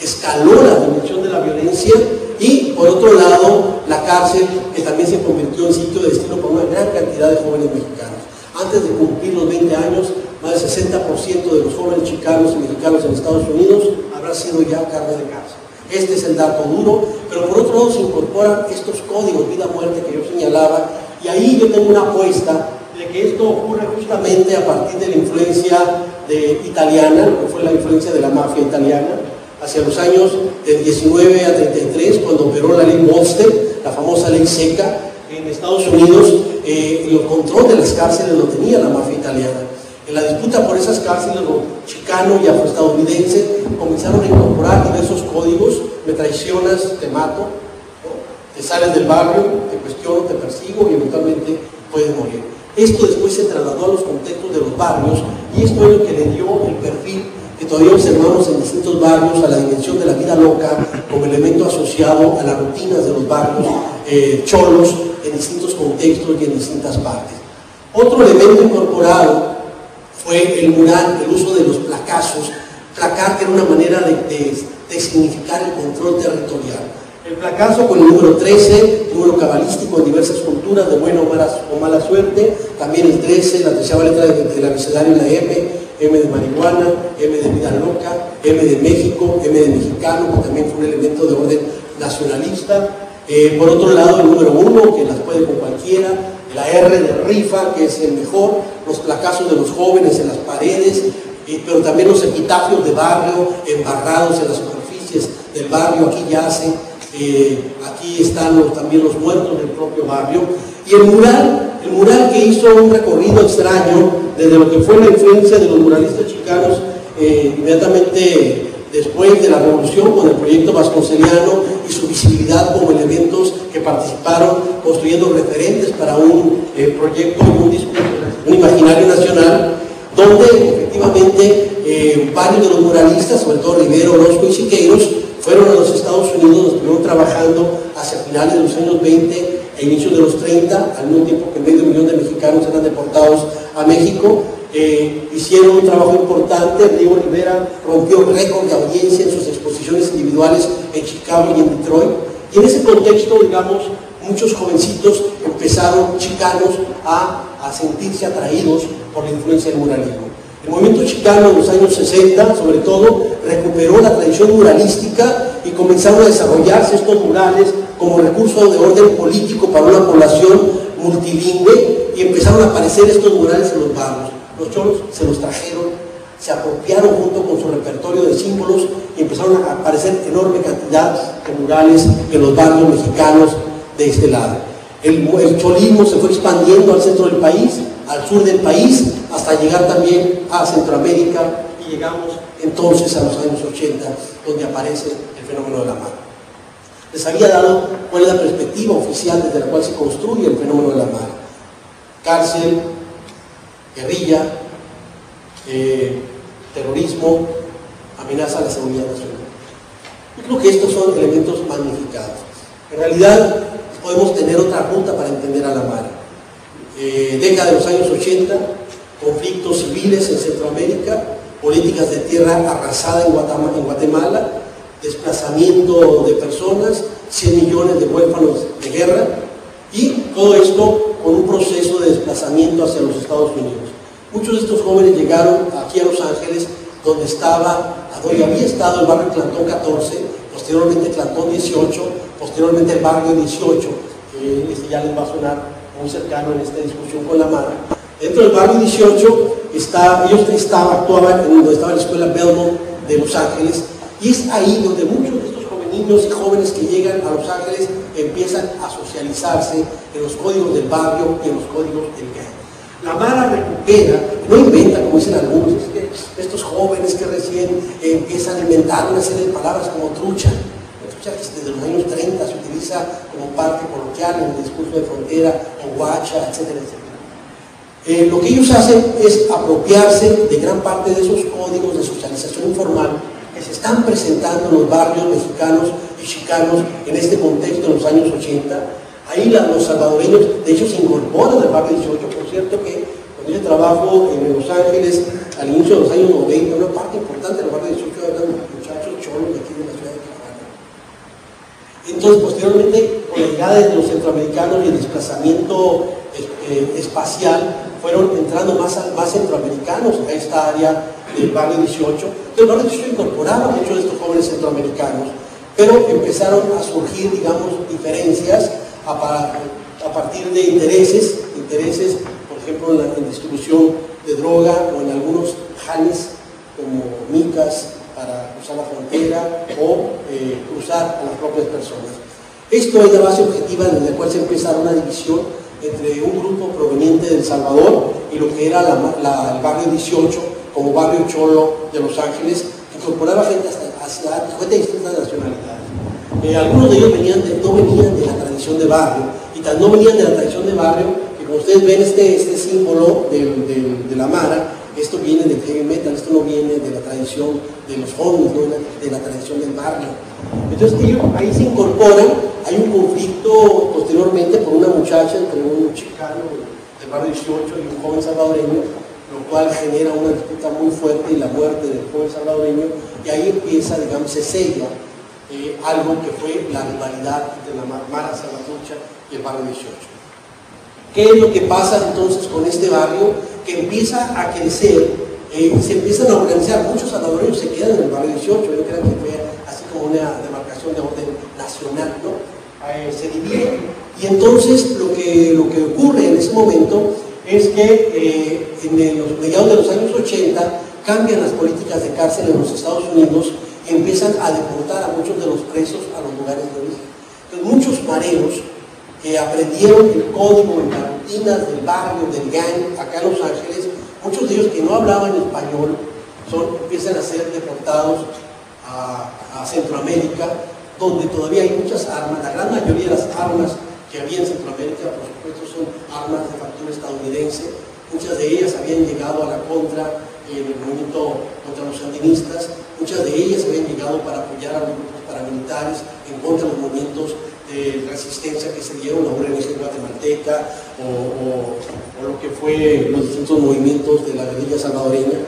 escaló la dimensión de la violencia. Y por otro lado, la cárcel, que también se convirtió en sitio de destino para una gran cantidad de jóvenes mexicanos. Antes de cumplir los 20 años, más del 60% de los jóvenes chicanos y mexicanos en Estados Unidos habrá sido ya cargo de cárcel. Este es el dato duro, pero por otro lado se incorporan estos códigos vida-muerte que yo señalaba, y ahí yo tengo una apuesta de que esto ocurre justamente a partir de la influencia italiana, lo que fue la influencia de la mafia italiana, hacia los años del 19 a 33, cuando operó la ley Monster, la famosa ley seca. En Estados Unidos el control de las cárceles lo tenía la mafia italiana. En la disputa por esas cárceles, los chicanos y afroestadounidenses comenzaron a incorporar diversos códigos: me traicionas, te mato, ¿no? Te sales del barrio, te cuestiono, te persigo y eventualmente puedes morir. Esto después se trasladó a los contextos de los barrios, y esto es lo que le dio el perfil que todavía observamos en distintos barrios a la dimensión de la vida loca como elemento asociado a las rutinas de los barrios cholos en distintos contextos y en distintas partes. Otro elemento incorporado fue el mural, el uso de los placazos. Placar, que era una manera de significar el control territorial. El placazo con el número 13, número cabalístico en diversas culturas, de buena o mala suerte. También el 13, la 13ª letra del abecedario, la M de marihuana, M de vida loca, M de México, M de mexicano, que también fue un elemento de orden nacionalista. Por otro lado, el número 1, que las puede con cualquiera, la R de rifa, que es el mejor, los placazos de los jóvenes en las paredes, pero también los epitafios de barrio, embarrados en las superficies del barrio. Aquí yacen, aquí están también los muertos del propio barrio. Y el mural que hizo un recorrido extraño desde lo que fue la influencia de los muralistas chicanos inmediatamente después de la revolución, con el proyecto vasconceliano y su visibilidad como elementos que participaron construyendo referentes para un proyecto y un discurso, un imaginario nacional, donde efectivamente varios de los muralistas, sobre todo Rivero, Orozco y Siqueiros, fueron a los Estados Unidos, estuvieron trabajando hacia finales de los años 20 e inicios de los 30, al mismo tiempo que medio millón de mexicanos eran deportados a México. Hicieron un trabajo importante. Diego Rivera rompió récord de audiencia en sus exposiciones individuales en Chicago y en Detroit, y en ese contexto, digamos, muchos jovencitos empezaron, chicanos, a sentirse atraídos por la influencia del muralismo. El movimiento chicano en los años 60, sobre todo, recuperó la tradición muralística y comenzaron a desarrollarse estos murales como recurso de orden político para una población multilingüe, y empezaron a aparecer estos murales en los barrios. Los cholos se los trajeron, se apropiaron junto con su repertorio de símbolos y empezaron a aparecer enorme cantidad de murales en los barrios mexicanos de este lado. El cholismo se fue expandiendo al centro del país, al sur del país, hasta llegar también a Centroamérica, y llegamos entonces a los años 80, donde aparece el fenómeno de la mara. Les había dado cuál es la perspectiva oficial desde la cual se construye el fenómeno de la mara: cárcel, guerrilla, terrorismo, amenaza a la seguridad nacional. Yo creo que estos son elementos magnificados. En realidad podemos tener otra ruta para entender a la mara. Década de los años 80, conflictos civiles en Centroamérica, políticas de tierra arrasada en Guatemala, desplazamiento de personas, 100 millones de huérfanos de guerra, y todo esto con un proceso de desplazamiento hacia los Estados Unidos. Muchos de estos jóvenes llegaron aquí a Los Ángeles, donde había estado el barrio Clantón 14, posteriormente Clantón 18, posteriormente el barrio 18, que ya les va a sonar muy cercano en esta discusión con la mara. Dentro del barrio 18 actuaban donde estaba la escuela Belmont de Los Ángeles, y es ahí donde muchos de estos niños y jóvenes que llegan a Los Ángeles empiezan a socializarse en los códigos del barrio y en los códigos del gang. La mara recupera, no inventa, como dicen algunos, es que estos jóvenes que recién empiezan a inventar una serie de palabras como trucha. La trucha que desde los años 30 se utiliza como parte coloquial en el discurso de frontera, o guacha, etcétera, etcétera. Lo que ellos hacen es apropiarse de gran parte de esos códigos de socialización informal que se están presentando en los barrios mexicanos y chicanos en este contexto en los años 80. Ahí los salvadoreños, de hecho, se incorporan al barrio 18. Por cierto que cuando yo trabajo en Los Ángeles, al inicio de los años 90, una parte importante del barrio 18 eran muchachos cholos de aquí de la ciudad de Tijuana. Entonces, posteriormente, con la llegada de los centroamericanos y el desplazamiento espacial, fueron entrando más centroamericanos a esta área del barrio 18. Entonces, el barrio 18 incorporaba a muchos de estos jóvenes centroamericanos, pero empezaron a surgir, digamos, diferencias a partir de intereses, por ejemplo, en distribución de droga, o en algunos janes como micas para cruzar la frontera o cruzar a las propias personas. Esto es la base objetiva desde la cual se empieza una división entre un grupo proveniente de El Salvador y lo que era el barrio 18 como barrio cholo de Los Ángeles, que incorporaba gente de distintas nacionalidades. Algunos de ellos no venían de la tradición de barrio, y tan no venían de la tradición de barrio que, como ustedes ven, este símbolo de la mara, esto viene del heavy metal, esto no viene de la tradición de los homies, no de la tradición del barrio. Entonces ellos ahí se incorporan. Hay un conflicto posteriormente por una muchacha entre un chicano del barrio 18 y un joven salvadoreño, lo cual genera una disputa muy fuerte y la muerte del joven salvadoreño, y ahí empieza, digamos, se sella algo que fue la rivalidad entre la Mara Salvatrucha y el barrio 18. ¿Qué es lo que pasa entonces con este barrio? Que empieza a crecer, se empiezan a organizar, muchos salvadoreños se quedan en el barrio 18, yo creo que fue así como una demarcación de orden nacional, ¿no? Se divide, y entonces lo que ocurre en ese momento es que en los mediados de los años 80 cambian las políticas de cárcel en los Estados Unidos y empiezan a deportar a muchos de los presos a los lugares de origen. Entonces muchos mareros que aprendieron el código y las rutinas del barrio, del gang, acá en Los Ángeles, muchos de ellos que no hablaban español, empiezan a ser deportados a Centroamérica, donde todavía hay muchas armas. La gran mayoría de las armas que había en Centroamérica, por supuesto, son armas de factura estadounidense. Muchas de ellas habían llegado a la contra en el movimiento contra los sandinistas, muchas de ellas habían llegado para apoyar a los grupos paramilitares en contra de los movimientos de resistencia que se dieron, la ONG guatemalteca o lo que fue los distintos movimientos de la guerrilla salvadoreña.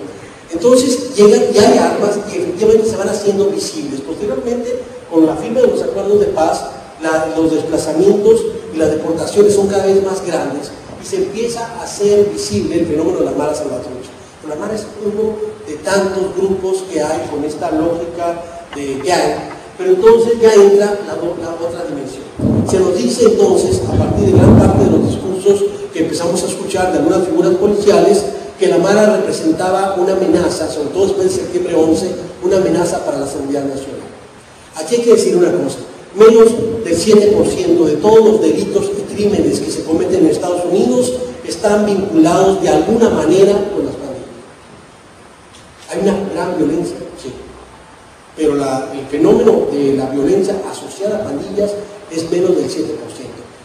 Entonces llegan y hay armas que efectivamente se van haciendo visibles. Posteriormente, con la firma de los acuerdos de paz, los desplazamientos y las deportaciones son cada vez más grandes y se empieza a hacer visible el fenómeno de la Mara Salvatrucha. La Mara es uno de tantos grupos que hay con esta lógica de gang, Pero entonces ya entra la otra dimensión. Se nos dice entonces, a partir de gran parte de los discursos que empezamos a escuchar de algunas figuras policiales, que la Mara representaba una amenaza, sobre todo después de septiembre 11, una amenaza para la seguridad nacional. Aquí hay que decir una cosa, menos del 7% de todos los delitos y crímenes que se cometen en Estados Unidos están vinculados de alguna manera con las pandillas. Hay una gran violencia, sí, pero el fenómeno de la violencia asociada a pandillas es menos del 7%,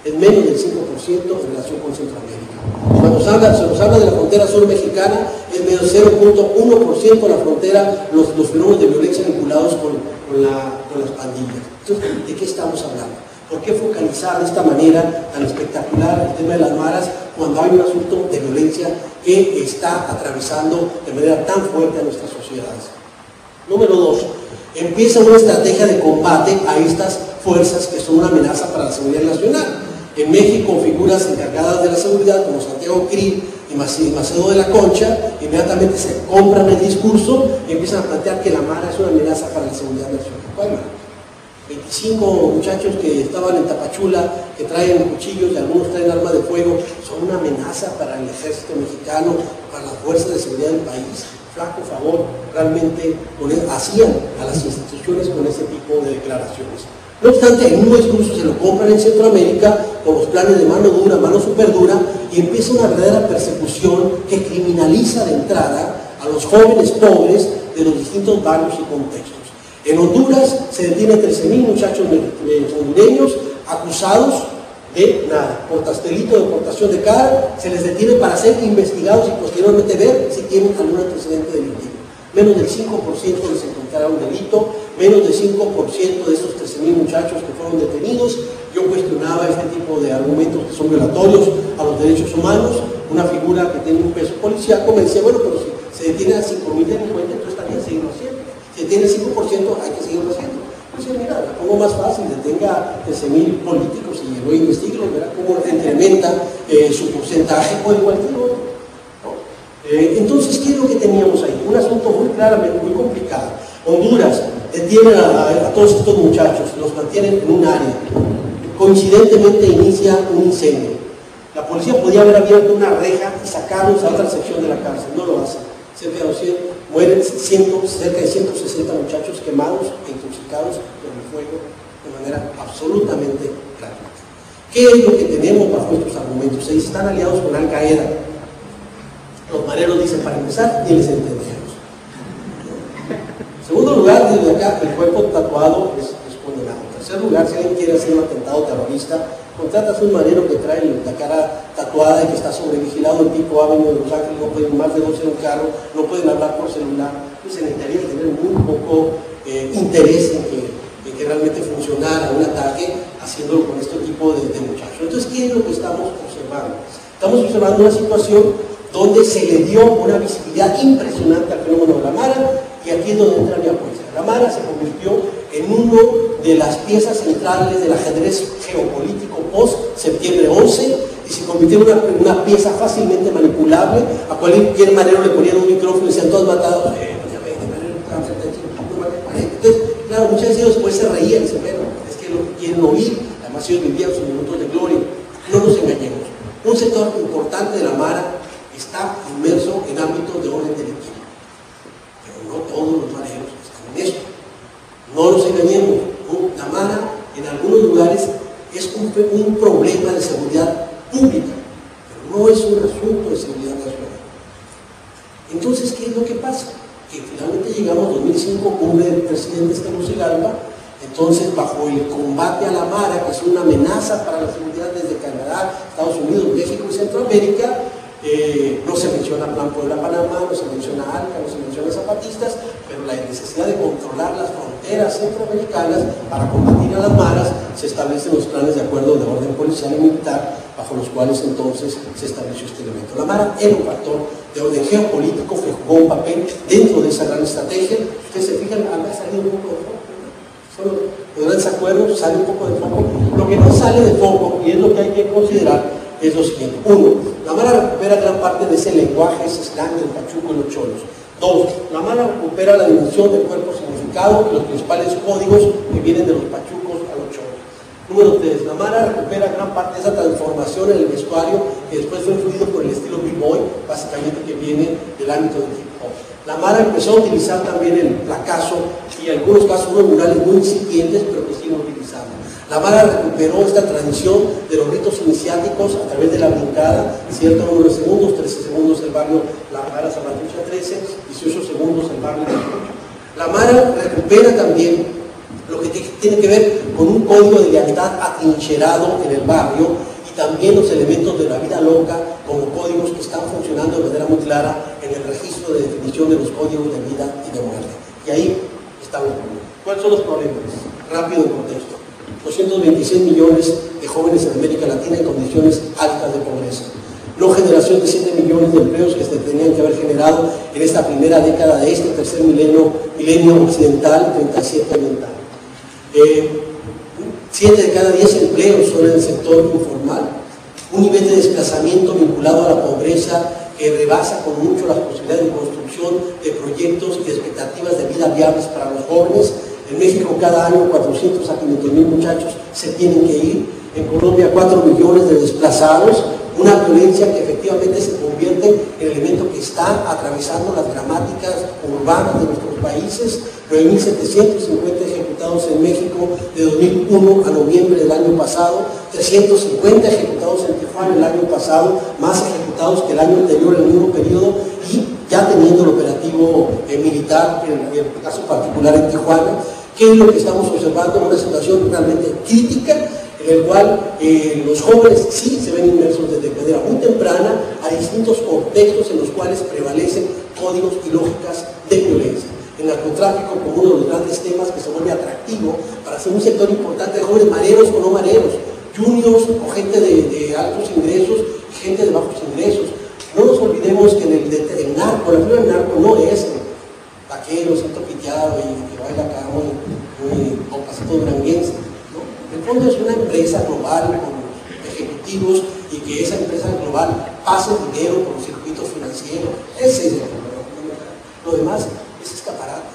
es menos del 5% en relación con Centroamérica. Cuando se nos habla de la frontera sur mexicana, es menos 0.1% la frontera, los fenómenos de violencia vinculados con las pandillas. Entonces, ¿de qué estamos hablando? ¿Por qué focalizar de esta manera tan espectacular el tema de las maras cuando hay un asunto de violencia que está atravesando de manera tan fuerte a nuestras sociedades? Número 2, empieza una estrategia de combate a estas fuerzas que son una amenaza para la seguridad nacional. En México, figuras encargadas de la seguridad como Santiago Krill y Macedo de la Concha inmediatamente se compran el discurso y empiezan a plantear que la Mara es una amenaza para la seguridad nacional. ¿Cuál Mara? 25 muchachos que estaban en Tapachula, que traen cuchillos y algunos traen armas de fuego, son una amenaza para el ejército mexicano, para las fuerzas de seguridad del país. Flaco favor, realmente hacían a las instituciones con ese tipo de declaraciones. No obstante, el mismo discurso se lo compran en Centroamérica con los planes de mano dura, mano super dura, y empieza una verdadera persecución que criminaliza de entrada a los jóvenes pobres de los distintos barrios y contextos. En Honduras se detienen 13,000 muchachos hondureños acusados de nada, por delito de deportación de cara, se les detiene para ser investigados y posteriormente ver si tienen algún antecedente delictivo. Menos del 5% les encontraron delito, menos del 5% de estos 13,000 muchachos que fueron detenidos. Yo cuestionaba este tipo de argumentos que son violatorios a los derechos humanos. Una figura que tiene un peso policíaco me decía, bueno, pero si se detiene a 5,000 delincuentes, entonces está bien seguirlo haciendo. Si tiene 5%, hay que seguirlo haciendo. Pues mira, la pongo más fácil, detenga 13,000 políticos y lo investigue, verá cómo incrementa su porcentaje o en cualquier otro. Entonces, ¿qué es lo que teníamos ahí? Un asunto muy claramente, muy complicado. Honduras detiene a todos estos muchachos, los mantienen en un área. Coincidentemente inicia un incendio. La policía podía haber abierto una reja y sacarlos a otra sección de la cárcel, no lo hace. Mueren cerca de 160 muchachos quemados e intoxicados por el fuego de manera absolutamente gratuita. ¿Qué es lo que tenemos bajo estos argumentos? Se están aliados con Al Qaeda. Los mareros dicen, para empezar, ni les entendemos. En segundo lugar, desde acá, el cuerpo tatuado es condenado. En tercer lugar, si alguien quiere hacer un atentado terrorista, contratas a un marero que trae la cara tatuada y que está sobrevigilado en Pico Avenue de Los Ángeles, no pueden más de 12 en un carro, no pueden hablar por celular. Entonces, se necesitaría tener muy poco interés en que realmente funcionara un ataque haciéndolo con este tipo de muchachos. Entonces, ¿qué es lo que estamos observando? Estamos observando una situación donde se le dio una visibilidad impresionante al fenómeno de la Mara, y aquí es donde entra mi apuesta. La Mara se convirtió en una de las piezas centrales del ajedrez geopolítico post-septiembre 11 y se convirtió en una pieza fácilmente manipulable. A cualquier manero le ponían un micrófono y decían todos matados. Entonces, claro, muchas veces después se reían y dicen, bueno, es que lo quieren oír, además ellos vivían sus minutos de gloria. No nos engañemos. Un sector importante de la Mara está inmerso en ámbitos de orden delictivo, pero no todos los mareros están en esto. No nos engañemos, la Mara en algunos lugares es un problema de seguridad pública, pero no es un asunto de seguridad nacional. Entonces, ¿qué es lo que pasa? Que finalmente llegamos a 2005, cumple el presidente Tegucigalpa. Entonces, bajo el combate a la Mara, que es una amenaza para la seguridad desde Canadá, Estados Unidos, México y Centroamérica, no se menciona Plan Puebla-Panamá, no se menciona ALCA, no se menciona zapatistas, pero la necesidad de controlar las fronteras centroamericanas para combatir a las maras, se establecen los planes de acuerdo de orden policial y militar, bajo los cuales entonces se estableció este elemento. La Mara era un factor de orden geopolítico que jugó un papel dentro de esa gran estrategia. Ustedes se fijan, ha salido un poco de foco, solo los grandes acuerdos sale un poco de foco. Lo que no sale de foco, y es lo que hay que considerar, es lo siguiente. Uno, la Mara recupera gran parte de ese lenguaje, ese slang del pachuco y los cholos. 2. La Mara recupera la dimensión del cuerpo significado y los principales códigos que vienen de los pachucos a los choros. Número 3. La Mara recupera gran parte de esa transformación en el vestuario que después fue influido por el estilo b-boy, básicamente que viene del ámbito del hip hop. La Mara empezó a utilizar también el placazo y en algunos casos unos murales muy incipientes, pero que siguen utilizando. La Mara recuperó esta tradición de los ritos iniciáticos a través de la brincada, cierto número de segundos, 13 segundos el barrio La Mara Salvatrucha 13, 18 segundos el barrio de Salvatrucha. La Mara recupera también lo que tiene que ver con un código de lealtad atrincherado en el barrio y también los elementos de la vida loca como códigos que están funcionando de manera muy clara en el registro de definición de los códigos de vida y de muerte. Y ahí están los problemas. ¿Cuáles son los problemas? Rápido en contexto. 226 millones de jóvenes en América Latina en condiciones altas de pobreza. No generación de 7 millones de empleos que se tenían que haber generado en esta primera década de este tercer milenio occidental, 37 ambiental. 7 de cada 10 empleos son en el sector informal. Un nivel de desplazamiento vinculado a la pobreza que rebasa con mucho las posibilidades de construcción de proyectos y de expectativas de vida viables para los jóvenes. En México cada año 400 a 500 mil muchachos se tienen que ir. En Colombia 4 millones de desplazados. Una violencia que efectivamente se convierte en el elemento que está atravesando las gramáticas urbanas de nuestros países. 9.750 ejecutados en México de 2001 a noviembre del año pasado. 350 ejecutados en Tijuana el año pasado, más ejecutados que el año anterior en el mismo periodo, y ya teniendo el operativo militar, en el caso particular en Tijuana. ¿Qué es lo que estamos observando? Una situación realmente crítica, en el cual los jóvenes sí se ven inmersos desde manera muy temprana a distintos contextos en los cuales prevalecen códigos y lógicas de violencia. El narcotráfico como uno de los grandes temas que se vuelve atractivo para ser un sector importante de jóvenes mareros o no mareros, juniors o gente de altos ingresos y gente de bajos ingresos. No nos olvidemos que el narco, la figura del narco no es el vaquero, siento piteado y que baila acá muy con pasito duranguense. En el fondo es una empresa global con ejecutivos y que esa empresa global pase dinero por los circuitos financieros. Ese es el problema. Lo demás es escaparate.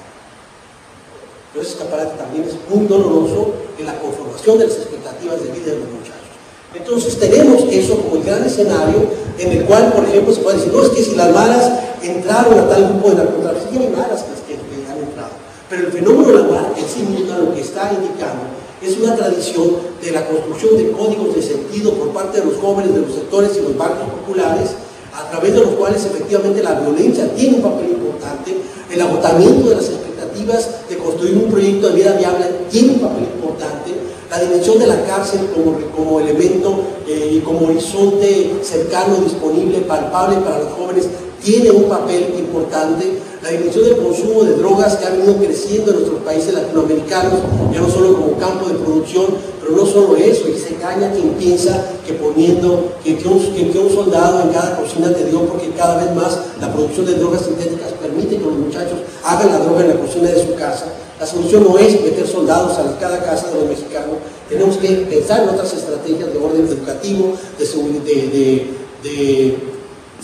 Pero ese escaparate también es muy doloroso en la conformación de las expectativas de vida de los muchachos. Entonces tenemos eso como el gran escenario en el cual, por ejemplo, se puede decir, no es que si las maras entraron a tal grupo de narcotráfico, sí hay maras que han entrado, pero el fenómeno de la mara en sí misma lo que está indicando es una tradición de la construcción de códigos de sentido por parte de los jóvenes de los sectores y los barrios populares, a través de los cuales efectivamente la violencia tiene un papel importante, el agotamiento de las expectativas de construir un proyecto de vida viable tiene un papel importante, la dimensión de la cárcel como elemento y como horizonte cercano, disponible, palpable para los jóvenes tiene un papel importante. La dimensión del consumo de drogas que ha venido creciendo en nuestros países latinoamericanos, ya no solo como campo de producción, pero no solo eso, y se engaña quien piensa que poniendo que un soldado en cada cocina de Dios, porque cada vez más la producción de drogas sintéticas permite que los muchachos hagan la droga en la cocina de su casa. La solución no es meter soldados a cada casa de los mexicanos, tenemos que pensar en otras estrategias de orden educativo, de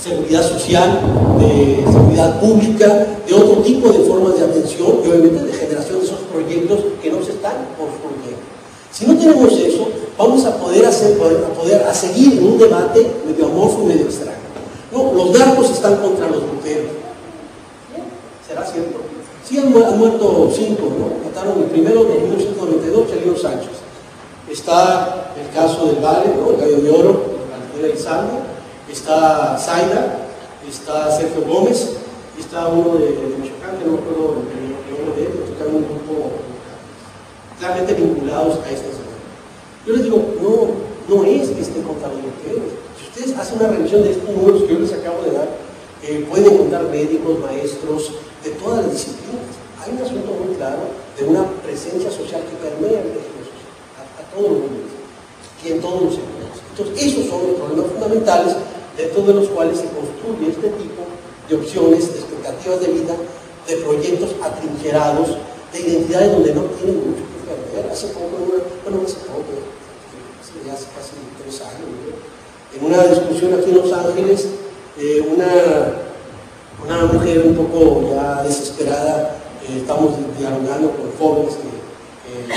seguridad social, de seguridad pública, de otro tipo de formas de atención y obviamente de generación de esos proyectos que no se están construyendo. Si no tenemos eso, vamos a poder seguir en un debate medio amorfo y medio extraño. No, los narcos están contra los gruperos. ¿Será cierto? Sí han muerto 5, ¿no? Mataron el primero en 1992, Chalino Sánchez. Está el caso del Vale, ¿no? El Gallo de Oro, el Elizalde. Está Zaida, está Sergio Gómez, y está uno de Michoacán, que no me acuerdo el nombre de él, pero está en un grupo claramente vinculados a esta zona. Yo les digo, no es que estén contra los bloqueos. Si ustedes hacen una revisión de estos números que yo les acabo de dar, pueden encontrar médicos, maestros, de todas las disciplinas. Hay un asunto muy claro de una presencia social que permea el régimen social, a todos los niveles, y en todos los sectores. Entonces, esos son los problemas fundamentales dentro de los cuales se construye este tipo de opciones, de expectativas de vida, de proyectos atrincherados, de identidades donde no tienen mucho que perder. Hace casi 3 años, en una discusión aquí en Los Ángeles, una mujer un poco ya desesperada, estamos dialogando con jóvenes,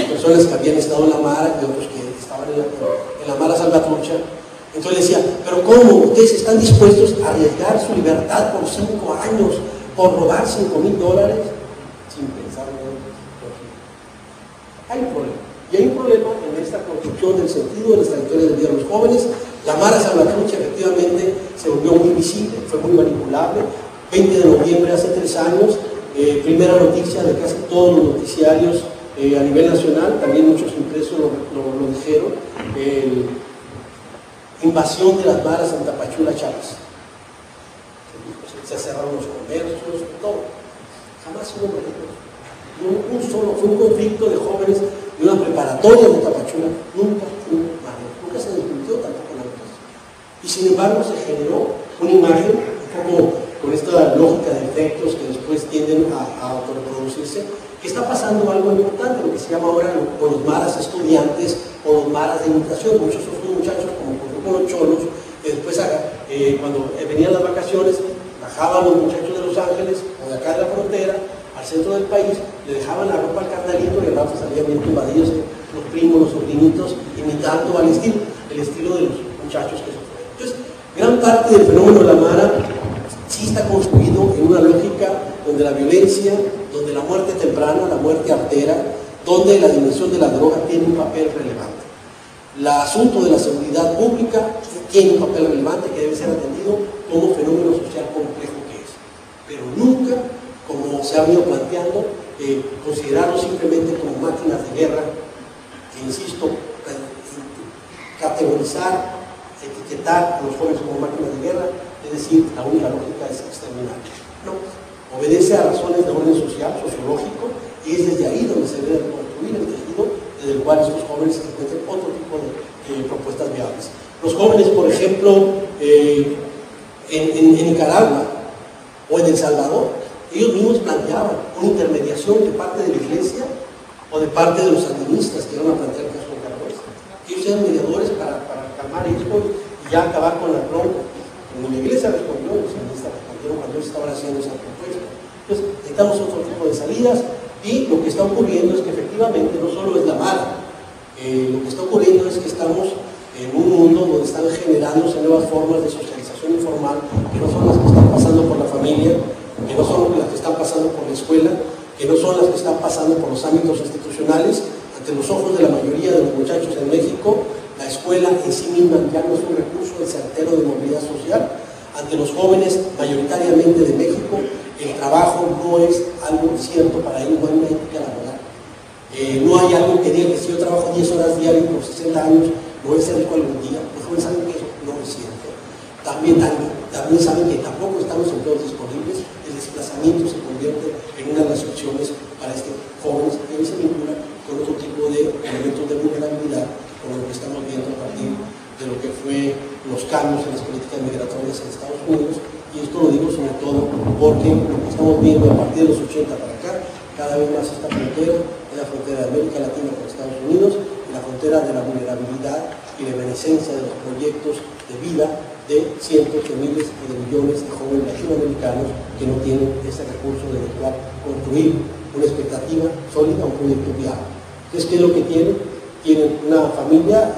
personas que habían estado en la Mara y otros que estaban en la Mara Salvatrucha. Entonces decía, pero ¿cómo? ¿Ustedes están dispuestos a arriesgar su libertad por 5 años, por robar $5,000? Sin pensar en ello. Hay un problema. Y hay un problema en esta construcción del sentido de las trayectorias de vida de los jóvenes. La Mara Salvatrucha efectivamente se volvió muy visible, fue muy manipulable. 20 de noviembre, hace 3 años, primera noticia de casi todos los noticiarios a nivel nacional, también muchos impresos lo dijeron, invasión de las maras en Tapachula, Chiapas. Se cerraron los comercios, todo. Jamás hubo manejo. Fue un conflicto de jóvenes de una preparatoria de Tapachula, nunca se discutió tampoco la noticia. Y sin embargo se generó una imagen un poco con esta lógica de efectos que después tienden a autorreproducirse, que está pasando algo importante, lo que se llama ahora con los maras estudiantes o los maras de imitación. Muchos otros muchachos, como por ejemplo los cholos, que después cuando venían las vacaciones, bajaban los muchachos de Los Ángeles o de acá de la frontera al centro del país, le dejaban la ropa al carnalito y al rato salían bien tumbadillos los primos, los sobrinitos, imitando el estilo de los muchachos que se fueron. Entonces, gran parte del fenómeno de la Mara sí está construido en una lógica donde la violencia, donde la muerte temprana, la muerte artera, donde la dimensión de la droga tiene un papel relevante. El asunto de la seguridad pública tiene un papel relevante que debe ser atendido como fenómeno social complejo que es, pero nunca, como se ha venido planteando, considerarlo simplemente como máquinas de guerra, que insisto, categorizar, etiquetar a los jóvenes como máquinas de guerra, es decir, la única lógica es exterminar. No, obedece a razones de orden social, sociológico, y es desde ahí donde se debe construir el tejido desde el cual estos jóvenes encuentren otro tipo de propuestas viables. Los jóvenes, por ejemplo, en Nicaragua o en El Salvador, ellos mismos planteaban una intermediación de parte de la iglesia o de parte de los sandinistas que iban a plantear el caso de Nicaragua. Ellos eran mediadores para calmar esto y ya acabar con la bronca. Cuando la iglesia respondió, los sandinistas respondieron cuando ellos estaban haciendo esa propuesta. Entonces, necesitamos otro tipo de salidas y lo que está ocurriendo es que efectivamente no solo es la Mara, lo que está ocurriendo es que estamos en un mundo donde están generándose nuevas formas de socialización informal que no son las que están pasando por la familia, que no son las que están pasando por la escuela, que no son las que están pasando por los ámbitos institucionales. Ante los ojos de la mayoría de los muchachos en México, la escuela en sí misma ya no es un recurso certero de movilidad social. Ante los jóvenes mayoritariamente de México, el trabajo no es algo cierto para ellos, no hay una ética laboral. No hay algo que diga que si yo trabajo 10 horas diarias por 60 años, no voy a ser rico algún día. Los jóvenes saben que eso no es cierto. También saben que tampoco están los empleos disponibles. El desplazamiento se convierte en una de las opciones para estos jóvenes que hoy se vinculan con otro tipo de elementos de vulnerabilidad, como lo que estamos viendo a partir de lo que fue los cambios en las políticas migratorias en Estados Unidos. Y esto lo digo sobre todo porque lo que estamos viendo a partir de los 80 para acá, cada vez más esta frontera es la frontera de América Latina con Estados Unidos y la frontera de la vulnerabilidad y la evanescencia de los proyectos de vida de cientos de miles y de millones de jóvenes latinoamericanos que no tienen ese recurso de el cual construir una expectativa sólida, un proyecto viable. Entonces, ¿qué es lo que tienen? Tienen una familia,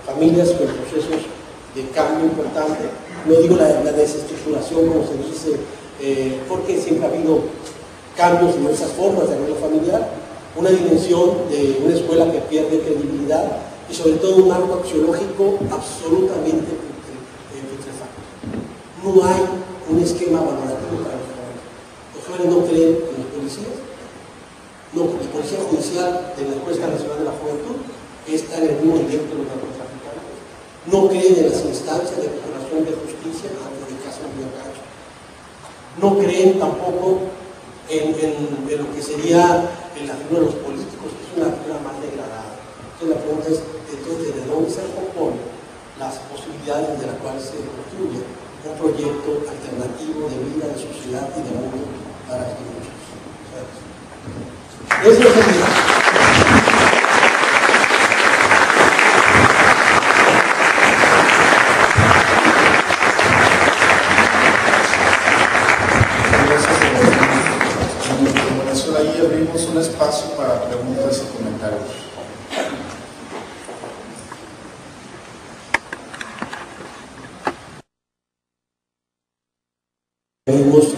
familias con procesos de cambio importante. No digo la desestructuración, como se dice, porque siempre ha habido cambios en esas formas de arreglo familiar, una dimensión de una escuela que pierde credibilidad y sobre todo un marco axiológico absolutamente putrefacto. No hay un esquema valorativo para los jóvenes. Los jóvenes no creen en los policías, no, la policía judicial de la Encuesta Nacional de la Juventud está en el mismo nivel que los narcotraficantes. No creen en las instancias de procuración de justicia ante el caso de Cacho. No creen tampoco en lo que sería en la figura de los políticos, que es una figura más degradada. Entonces la pregunta es, entonces, ¿de dónde se componen las posibilidades de las cuales se construye un proyecto alternativo de vida, de sociedad y de mundo para estos muchachos? Eso es el día. abrimos un espacio para preguntas y comentarios.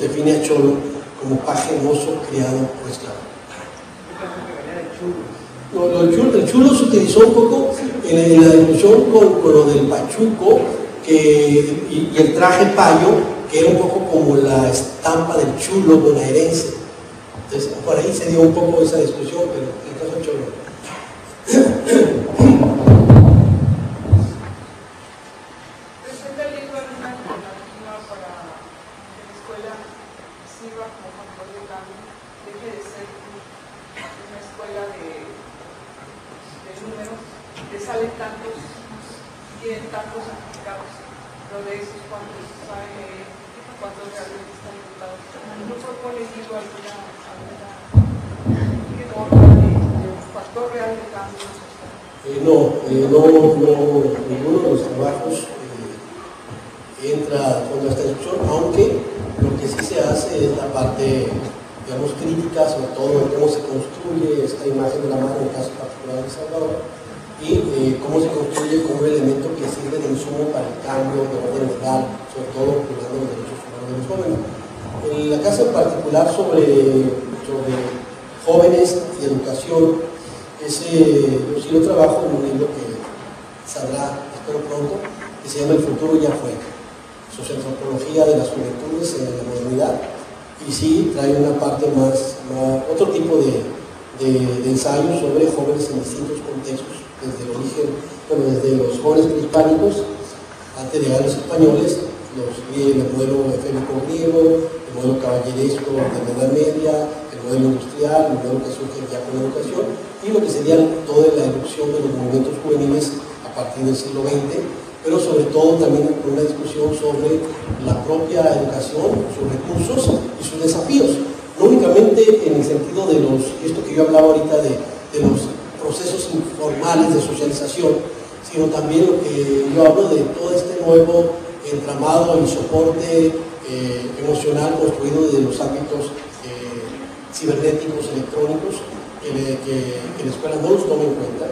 Define a cholo como paje hermoso criado por esclavo. El chulo se utilizó un poco en la discusión con lo del pachuco y el traje payo, que era un poco como la estampa del chulo bonaerense. Entonces, por ahí se dio un poco esa discusión, pero en el caso cholo. Ninguno de los trabajos entra con esta discusión, aunque lo que sí se hace es la parte, digamos, crítica, sobre todo en cómo se construye esta imagen de la mano, en el caso particular de Salvador, y cómo se construye como un elemento que sirve de insumo para el cambio de orden legal, sobre todo cuidando los derechos humanos de los jóvenes. En la casa en particular sobre jóvenes y educación, yo sí lo trabajo en un libro que saldrá, espero pronto, que se llama El futuro ya fue, socioantropología de las juventudes en la modernidad, y sí trae una parte otro tipo de ensayos sobre jóvenes en distintos contextos, desde el origen, desde los jóvenes prehispánicos, antes de llegar a los españoles, el modelo efémico griego, el modelo caballeresco de la Edad Media, el modelo industrial, el modelo que surge ya con la educación, y lo que sería toda la erupción de los movimientos juveniles a partir del siglo XX, pero sobre todo también con una discusión sobre la propia educación, sus recursos y sus desafíos. No únicamente en el sentido de esto que yo hablaba ahorita de los procesos informales de socialización, sino también lo que yo hablo de todo este nuevo entramado y soporte emocional construido desde los ámbitos cibernéticos, electrónicos, que la escuela no los toma en cuenta,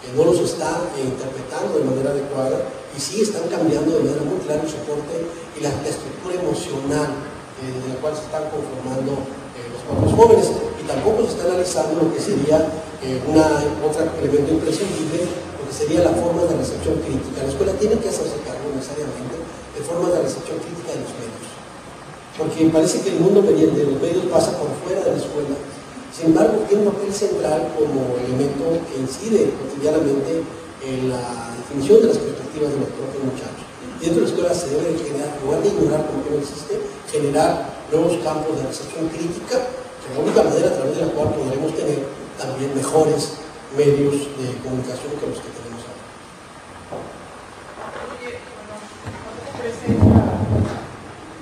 que no los está interpretando de manera adecuada, y sí están cambiando de manera muy clara el soporte y la estructura emocional de la cual se están conformando los propios jóvenes, y tampoco se está analizando lo que sería otro elemento imprescindible, lo que sería la forma de recepción crítica. La escuela tiene que hacerse cargo necesariamente de formas de recepción crítica de los medios, porque parece que el mundo de los medios pasa por fuera de la escuela. Sin embargo, tiene un papel central como elemento que incide cotidianamente en la definición de las perspectivas de los propios muchachos. Dentro de la escuela se debe generar, en lugar de ignorar como que no existe, generar nuevos campos de recepción crítica, que es la única manera a través de la cual podremos tener también mejores medios de comunicación que los que tenemos ahora. Oye, ¿cómo presenta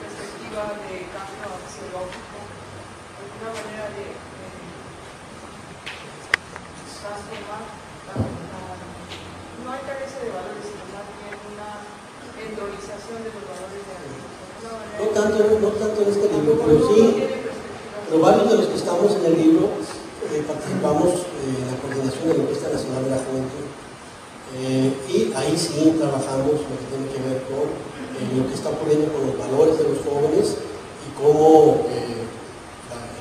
perspectiva de cambio axiológico? ¿Alguna manera de transformar? No hay carencia de valores, sino más bien una endorización de los valores de alguien. No tanto en este libro, pero sí, pero varios de los que estamos en el libro participamos en la coordinación de la Encuesta Nacional de la Juventud, y ahí sí trabajamos lo que tiene que ver con lo que está ocurriendo con los valores de los jóvenes y cómo, en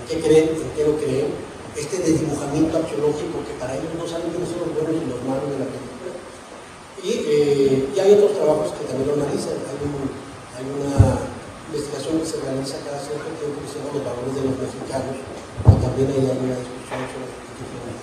qué creen, en qué no creen, este desdibujamiento axiológico que para ellos no saben quiénes son los buenos y los malos de la película. Y hay otros trabajos que también lo analizan. Hay una investigación que se realiza cada cierto tiempo que se llama Los valores de los mexicanos, que también hay una discusión sobre lo que tiene.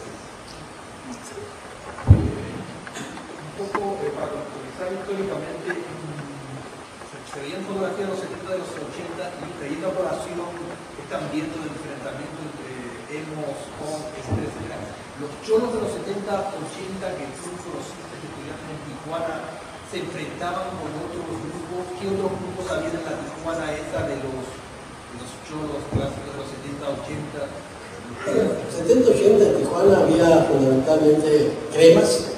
Un poco para contextualizar históricamente, se veían fotografías de los 70 de los 80 y trayendo a colación este ambiente del enfrentamiento entre emos, con, etcétera. Los cholos de los 70, 80 que incluso los estudiantes en Tijuana se enfrentaban con otros grupos. ¿Qué otros grupos había en la Tijuana esa de los cholos clásicos de los 70, 80? 70-80 en Tijuana había fundamentalmente cremas,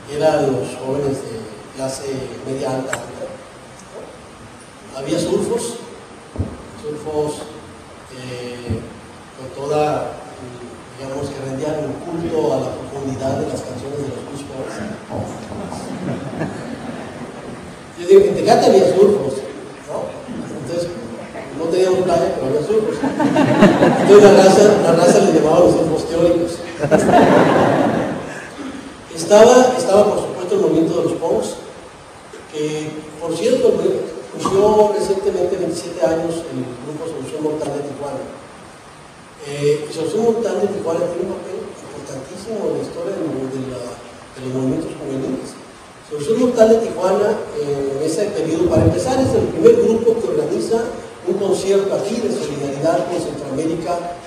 que eran los jóvenes de clase media alta. Había surfos con toda, digamos, que rendían un culto a la profundidad de las canciones de los Beach Boys. Yo digo, en Tecate había surfos, ¿no? Entonces, no teníamos playa, pero había surfos. Entonces la raza le llamaba los surfos teóricos. Estaba, por supuesto, el movimiento de los punks, que, por cierto, cumplió recientemente 27 años el grupo Solución Mortal de Tijuana. Solución Mortal de Tijuana tiene un papel importantísimo en la historia de los movimientos juveniles. Solución Mortal de Tijuana, en ese periodo, para empezar, es el primer grupo que organiza un concierto aquí de solidaridad con Centroamérica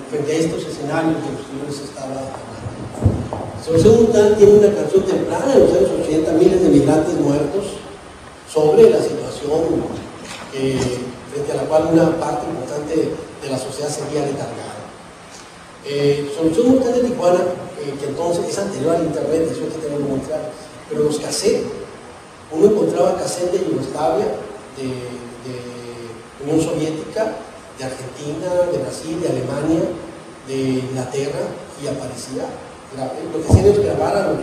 frente a estos escenarios de los que yo les estaba hablando. Solución Mortal tiene una canción temprana en los años 80, miles de migrantes muertos, sobre la situación frente a la cual una parte importante de la sociedad seguía letargada. Solución Mortal de Tijuana, que entonces es anterior al internet, eso hay que tenerlo muy claro, pero los cassettes, uno encontraba cassettes de Yugoslavia, de Unión Soviética, de Argentina, de Brasil, de Alemania, de Inglaterra, y aparecía. Lo que hacían es grabar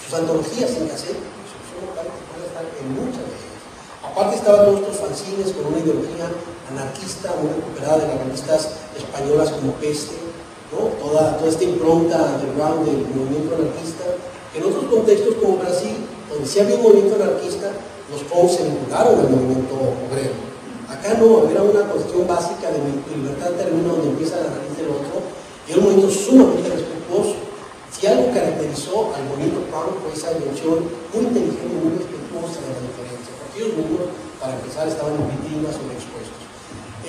sus antologías en cassette. Solución Mortal de Tijuana están en muchas de ellas. Aparte estaban todos estos fanzines con una ideología anarquista muy recuperada de las revistas españolas como Peste, ¿no? Toda esta impronta underground del movimiento anarquista, que en otros contextos como Brasil, donde sí había un movimiento anarquista, los punks se vincularon al movimiento obrero. Acá no, era una cuestión básica de libertad termina donde empieza la nariz del otro, y era un movimiento sumamente respetuoso. Si algo caracterizó al movimiento punk fue esa dimensión muy inteligente y muy respetuosa de la diferencia, porque ellos mismos, para empezar, estaban en vitrinas o expuestos.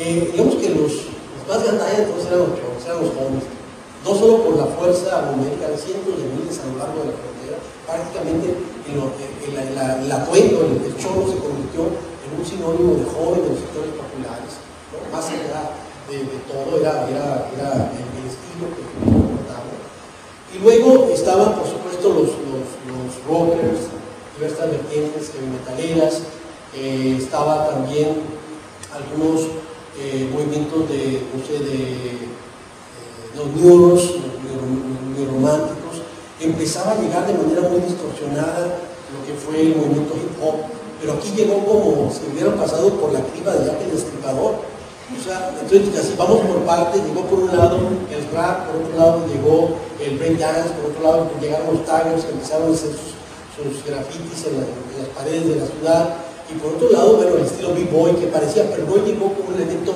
Digamos que los más gandallas entonces eran los jóvenes, no solo por la fuerza numérica de cientos de miles a lo largo de la frontera, prácticamente el atuendo, el cholo se convirtió en un sinónimo de joven de los sectores populares, ¿no? Más allá de todo, era el estilo que portaba. Y luego estaban, por supuesto, los rockers, diversas vertientes metaleras, estaba también algunos movimientos de los neurománticos. Empezaba a llegar de manera muy distorsionada lo que fue el movimiento hip hop, pero aquí llegó como si hubieran pasado por la criba de Jack el Destripador. O sea, entonces así vamos por partes, llegó por un lado el rap, por otro lado llegó el breakdance, por otro lado llegaron los taggers que empezaron a hacer sus grafitis en las paredes de la ciudad, y por otro lado, bueno, el estilo b-boy que parecía, pero no llegó como un elemento,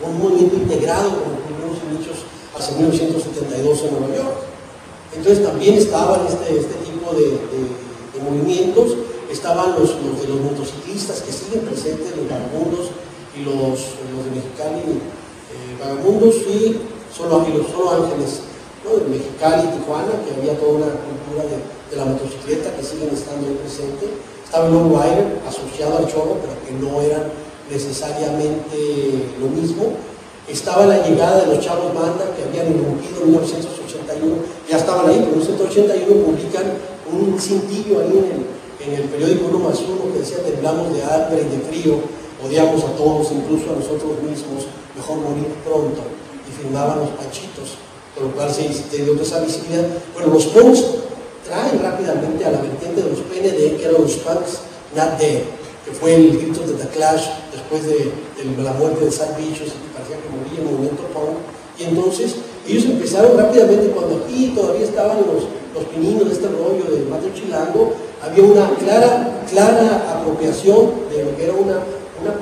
con un movimiento integrado, como ocurrió en los inicios hacia 1972 en Nueva York. Entonces también estaban este tipo de movimientos, estaban los de los motociclistas que siguen presentes, los vagabundos y los de Mexicali, vagabundos y los solo ángeles, ¿no? De Mexicali y Tijuana, que había toda una cultura de la motocicleta que siguen estando ahí presente. Estaba el lowrider asociado al chorro, pero que no eran necesariamente lo mismo. Estaba la llegada de los chavos banda que habían irrumpido en 1981, ya estaban ahí, pero en 1981 publican un cintillo ahí en el periódico 1+1 que decía: temblamos de hambre y de frío, odiamos a todos, incluso a nosotros mismos, mejor morir pronto, y firmaban los pachitos, por lo cual se dio esa visibilidad. Bueno, los punks traen rápidamente a la vertiente de los PND, que eran los punks not dead, que fue el grito de The Clash después de la muerte de Sid Vicious, que parecía que moría el movimiento punk. Y entonces ellos empezaron rápidamente, cuando aquí todavía estaban los pininos de este rollo de Mateo Chilango, había una clara apropiación de lo que era una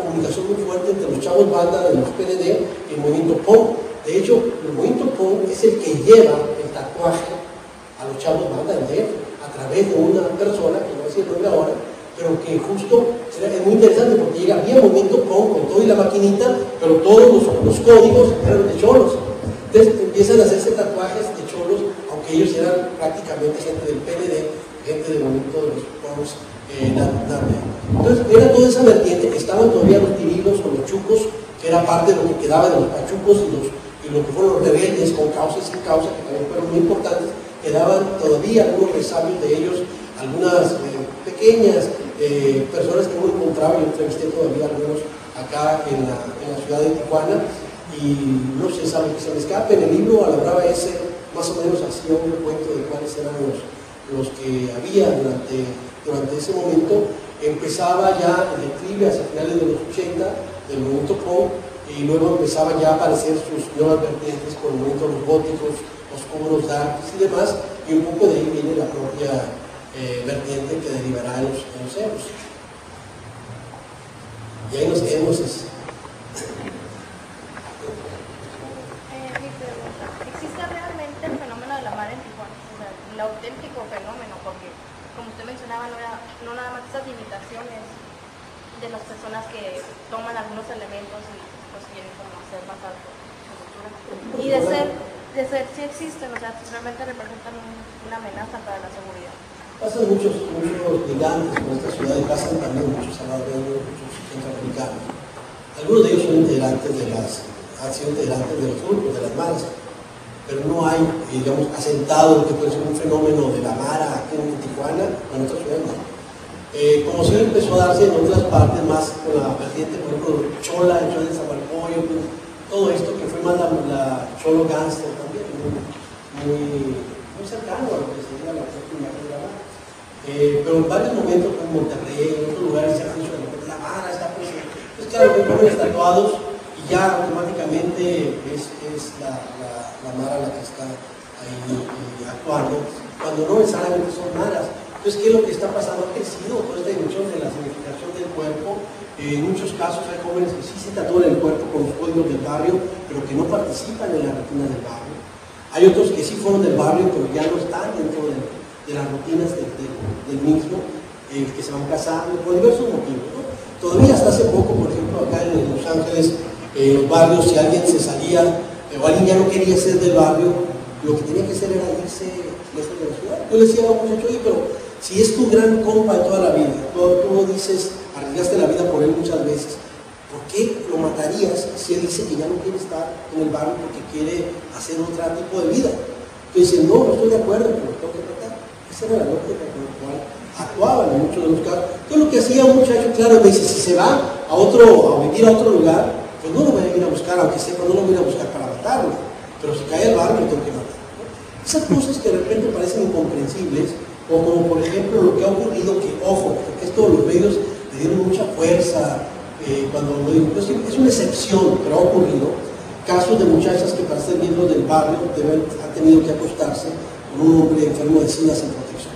comunicación muy fuerte entre los chavos banda de los PND y el movimiento punk. De hecho, el movimiento punk es el que lleva el tatuaje a los chavos banda del DF a través de una persona, que no voy a decir el nombre ahora, pero que justo es muy interesante porque había movimiento punk con todo y la maquinita, pero todos los códigos eran de cholos. Entonces empiezan a hacerse tatuajes de cholos, aunque ellos eran prácticamente gente del PND, gente del movimiento de los punks. Entonces era toda esa vertiente. Estaban todavía los tirilos o los chucos, que era parte de lo que quedaba de los pachucos y lo que fueron los rebeldes con causa y sin causa, que también fueron muy importantes. Quedaban todavía algunos resabios de ellos, algunas pequeñas personas que uno encontraba. Yo entrevisté todavía algunos acá en la ciudad de Tijuana, y no sé, sabe que se me escape. En el libro a la brava ese más o menos hacía un recuento de cuáles eran los que había durante ese momento. Empezaba ya el declive hacia finales de los 80 del movimiento punk, y luego empezaba ya a aparecer sus nuevas vertientes con el movimiento de los góticos, los cubros darks y demás, y un poco de ahí viene la propia vertiente que derivará en los eros. Y ahí nos quedamos. Mi pregunta, ¿existe realmente el fenómeno de la mar en Tijuana? O sea, el auténtico fenómeno, porque como usted mencionaba, no nada más esas limitaciones de las personas que toman algunos elementos y los quieren como hacer más alto su cultura. Y de ser sí existen, o sea, realmente representan una amenaza para la seguridad. Pasan muchos gigantes por esta ciudad y pasan también muchos salvadoreños, muchos centroamericanos. Algunos de ellos han sido integrantes de los grupos, de las maras, pero no hay, digamos, asentado lo que puede ser un fenómeno de la mara aquí en Tijuana o en otras ciudades. Como si empezó a darse en otras partes más con la vertiente, por ejemplo, Chola, el Chola de Zamalcoyo, todo esto que fue más la Cholo Gangster también, muy cercano a lo que sería la próxima de la mara. Pero en varios momentos, como en Monterrey, en otros lugares, se ha dicho que la mara está presente. Pues claro, que ponen tatuados y ya automáticamente es la mara la que está ahí actuando, cuando no necesariamente son maras. Entonces, ¿qué es lo que está pasando? Ha crecido toda esta dimensión de la significación del cuerpo. En muchos casos hay jóvenes que sí se tatúan el cuerpo con los códigos del barrio, pero que no participan en la rutina del barrio. Hay otros que sí fueron del barrio, pero ya no están dentro de las rutinas del mismo, que se van casando, por diversos motivos, ¿no? Todavía hasta hace poco, por ejemplo, acá en Los Ángeles, los barrios, si alguien se salía, o alguien ya no quería ser del barrio, lo que tenía que hacer era irse lejos de la ciudad. Yo le decía a un muchacho, oye, pero si es tu gran compa de toda la vida, tú dices, arriesgaste la vida por él muchas veces, ¿por qué lo matarías si él dice que ya no quiere estar en el barrio porque quiere hacer otro tipo de vida? Entonces, no estoy de acuerdo, pero lo tengo que tratar. Esa era la lógica con la cual actuaban en muchos de los casos. Entonces, lo que hacía un muchacho, claro, me dice, si se va a vivir a otro lugar, pues no lo voy a ir a buscar, aunque sepa, no lo voy a ir a buscar para matarlo, pero si cae al barrio, lo tengo que matar, ¿no? Esas cosas que de repente parecen incomprensibles, o como por ejemplo lo que ha ocurrido, que ojo, porque esto los medios le dieron mucha fuerza, cuando lo digo, pues, es una excepción, pero ha ocurrido, casos de muchachas que para ser miembros del barrio han tenido que acostarse con un hombre enfermo de SIDA sin protección.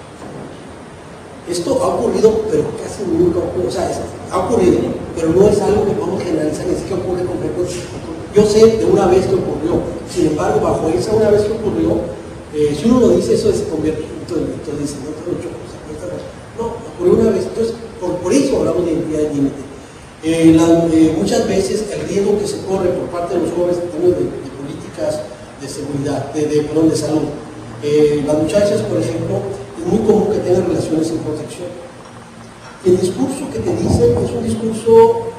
Esto ha ocurrido, pero casi nunca ocurre, o sea, ha ocurrido, pero no es algo que podemos generalizar, ni siquiera ocurre con frecuencia. Yo sé de una vez que ocurrió, sin embargo, bajo esa una vez que ocurrió, si uno lo dice, eso se convierte en un delito, dice, no, ocurrió una vez. Entonces, por eso hablamos de identidad de límite. Muchas veces el riesgo que se corre por parte de los jóvenes en términos de políticas de seguridad, de salud. Las muchachas, por ejemplo, es muy común que tengan relaciones sin protección. El discurso que te dicen es un discurso,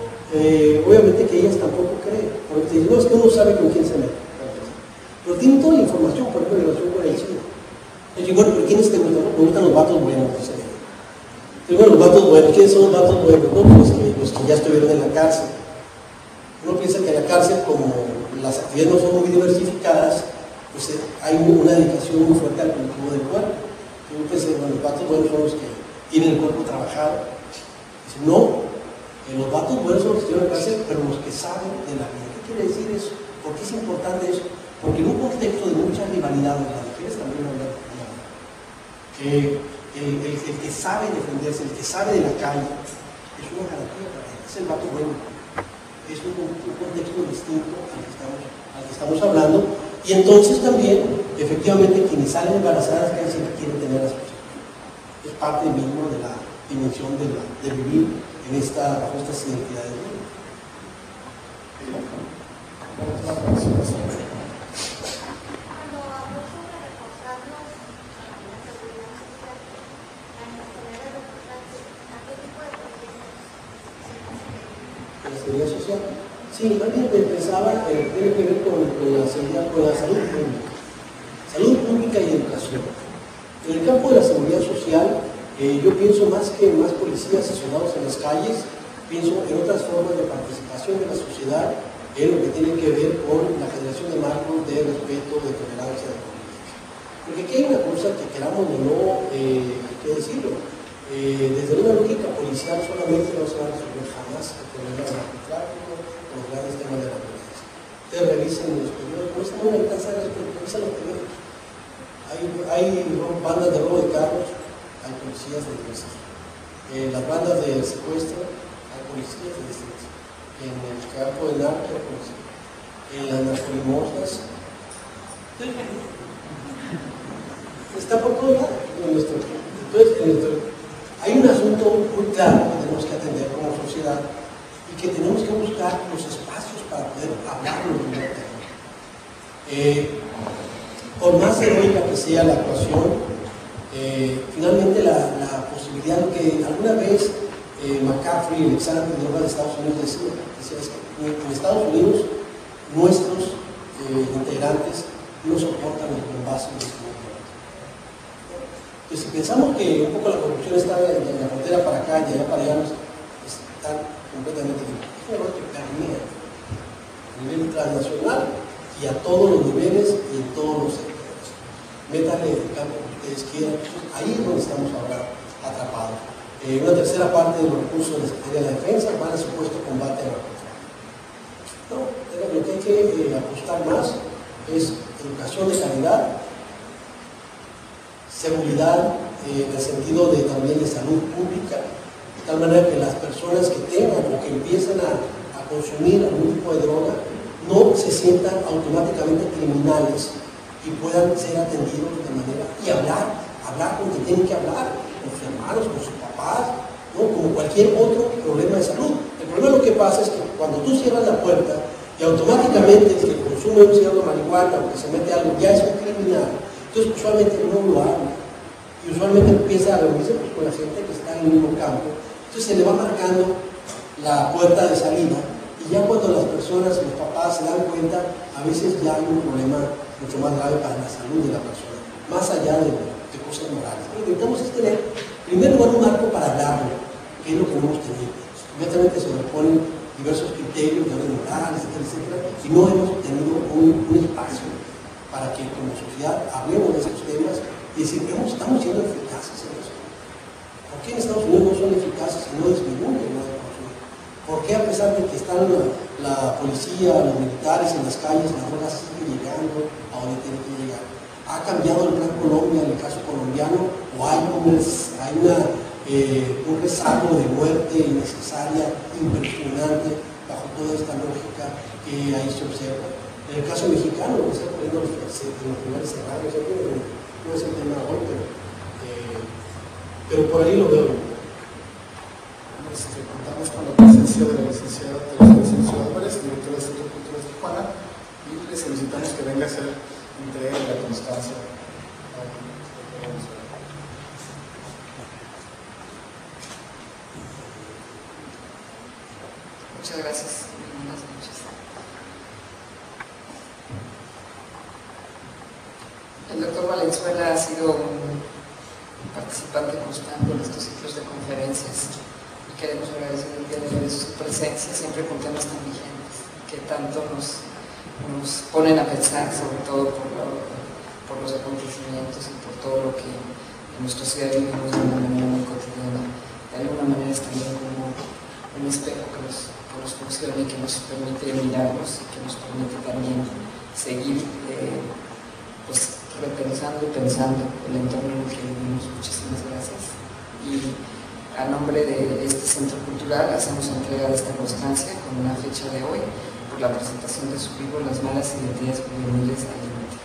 obviamente, que ellas tampoco creen, porque te dicen, no, es que uno sabe con quién se mete. Pero tienen toda la información, por ejemplo, en relación con el SIDA. Yo digo, bueno, pero ¿quiénes te gustan? Me gustan los vatos buenos, dice ella. Digo, bueno, los vatos buenos, ¿quiénes son los vatos buenos? No, pues los que ya estuvieron en la cárcel. Uno piensa que en la cárcel, como las actividades no son muy diversificadas, pues hay una dedicación muy fuerte al cultivo del cuerpo. Yo pensé, bueno, los vatos buenos son los que tienen el cuerpo trabajado. Dice, no, los vatos buenos son los que estuvieron en la cárcel, pero los que saben de la vida. ¿Qué quiere decir eso? ¿Por qué es importante eso? Porque en un contexto de mucha rivalidad, las mujeres también hablan el que sabe defenderse, el que sabe de la calle, es una garantía para él, es el vato bueno. Es un contexto distinto al que estamos hablando. Y entonces también, efectivamente, quienes salen embarazadas casi siempre quieren tener las cosas. Es parte mismo de la dimensión de vivir bajo estas identidades. La seguridad social. Sí, alguien pensaba tiene que ver con la seguridad, con la salud pública. Salud pública y educación. En el campo de la seguridad social, yo pienso más que en más policías y soldados en las calles, pienso en otras formas de participación de la sociedad, en lo que tiene que ver con la generación de marcos de respeto, de tolerancia, de convivencia. Porque aquí hay una cosa que queramos o no, hay que decirlo, desde una lógica policial solamente no se va a resolver jamás el problema del narcotráfico o los grandes temas de la violencia. Ustedes revisen los periódicos, no están muy alcanzadas, pero revisen los periódicos. Hay bandas de robo de carros, hay policías de defensa. Las bandas de secuestro, hay policías de defensa. En el campo del narco, hay policías. En las narcolimosnas, está por todo lado. Entonces, hay un asunto muy claro que tenemos que atender como sociedad y que tenemos que buscar los espacios para poder hablarlo en primer término. Por más heroica que sea la actuación, finalmente la posibilidad de que alguna vez McCaffrey, el examen de drogas de Estados Unidos, decía que en Estados Unidos nuestros integrantes no soportan el bombazo de este momento. Entonces, si pensamos que un poco la corrupción está de la frontera para acá y de allá para allá, están completamente diferentes. Es un error que permea a nivel transnacional y a todos los niveles y en todos los sectores. Métanle el campo que ustedes quieran. Ahí es donde estamos ahora atrapados. Una tercera parte de los recursos de la Secretaría de la Defensa van al supuesto combate al narcotráfico. No, lo que hay que apostar más es educación de calidad, seguridad en el sentido de también de salud pública, de tal manera que las personas que tengan o que empiezan a consumir algún tipo de droga no se sientan automáticamente criminales y puedan ser atendidos de manera y hablar con quien tienen que hablar, con sus hermanos, con sus papás, ¿no? Como cualquier otro problema de salud. El problema lo que pasa es que cuando tú cierras la puerta y automáticamente el que consume un cigarro de marihuana o que se mete algo ya es un criminal, entonces usualmente no lo habla y usualmente empieza a reunirse pues, con la gente que está en el mismo campo, entonces se le va marcando la puerta de salida y ya cuando las personas, los papás se dan cuenta, a veces ya hay un problema mucho más grave para la salud de la persona, más allá de cosas morales. Lo que necesitamos es tener, en primer lugar, un marco para hablarlo, que es lo que no hemos tenido. Inmediatamente se nos ponen diversos criterios de orden moral, etcétera, etcétera, y no hemos tenido un espacio para que como sociedad hablemos de esos temas y decir, estamos siendo eficaces en eso. ¿Por qué en Estados Unidos no son eficaces y no disminuyen el modo de consumo? ¿Por qué a pesar de que están la policía, los militares en las calles, la droga sigue llegando a donde tiene que llegar? ¿Ha cambiado el plan Colombia en el caso colombiano o hay un rezago de muerte innecesaria, impresionante, bajo toda esta lógica que ahí se observa? En el caso mexicano, no está poniendo los primeros cerrados, no es el tema hoy, pero por ahí lo veo. Contamos con la presencia de la licenciada Teresa Álvarez, directora del Centro de Cultura de Tijuana, y le solicitamos que venga a hacer entrega de la constancia. Muchas gracias. Buenas noches. El doctor Valenzuela ha sido un participante constante en estos ciclos de conferencias y queremos agradecer el día de hoy su presencia, siempre con temas tan vigentes que tanto nos ponen a pensar, sobre todo por los acontecimientos y por todo lo que en nuestra sociedad vivimos de una manera muy cotidiana. De alguna manera es también como un espejo que nos funciona y que nos permite mirarnos y que nos permite también seguir pues, repensando y pensando el entorno en el que vivimos. Muchísimas gracias. Y a nombre de este Centro Cultural hacemos entrega de esta constancia con una fecha de hoy por la presentación de su libro Las malas identidades juveniles al límite.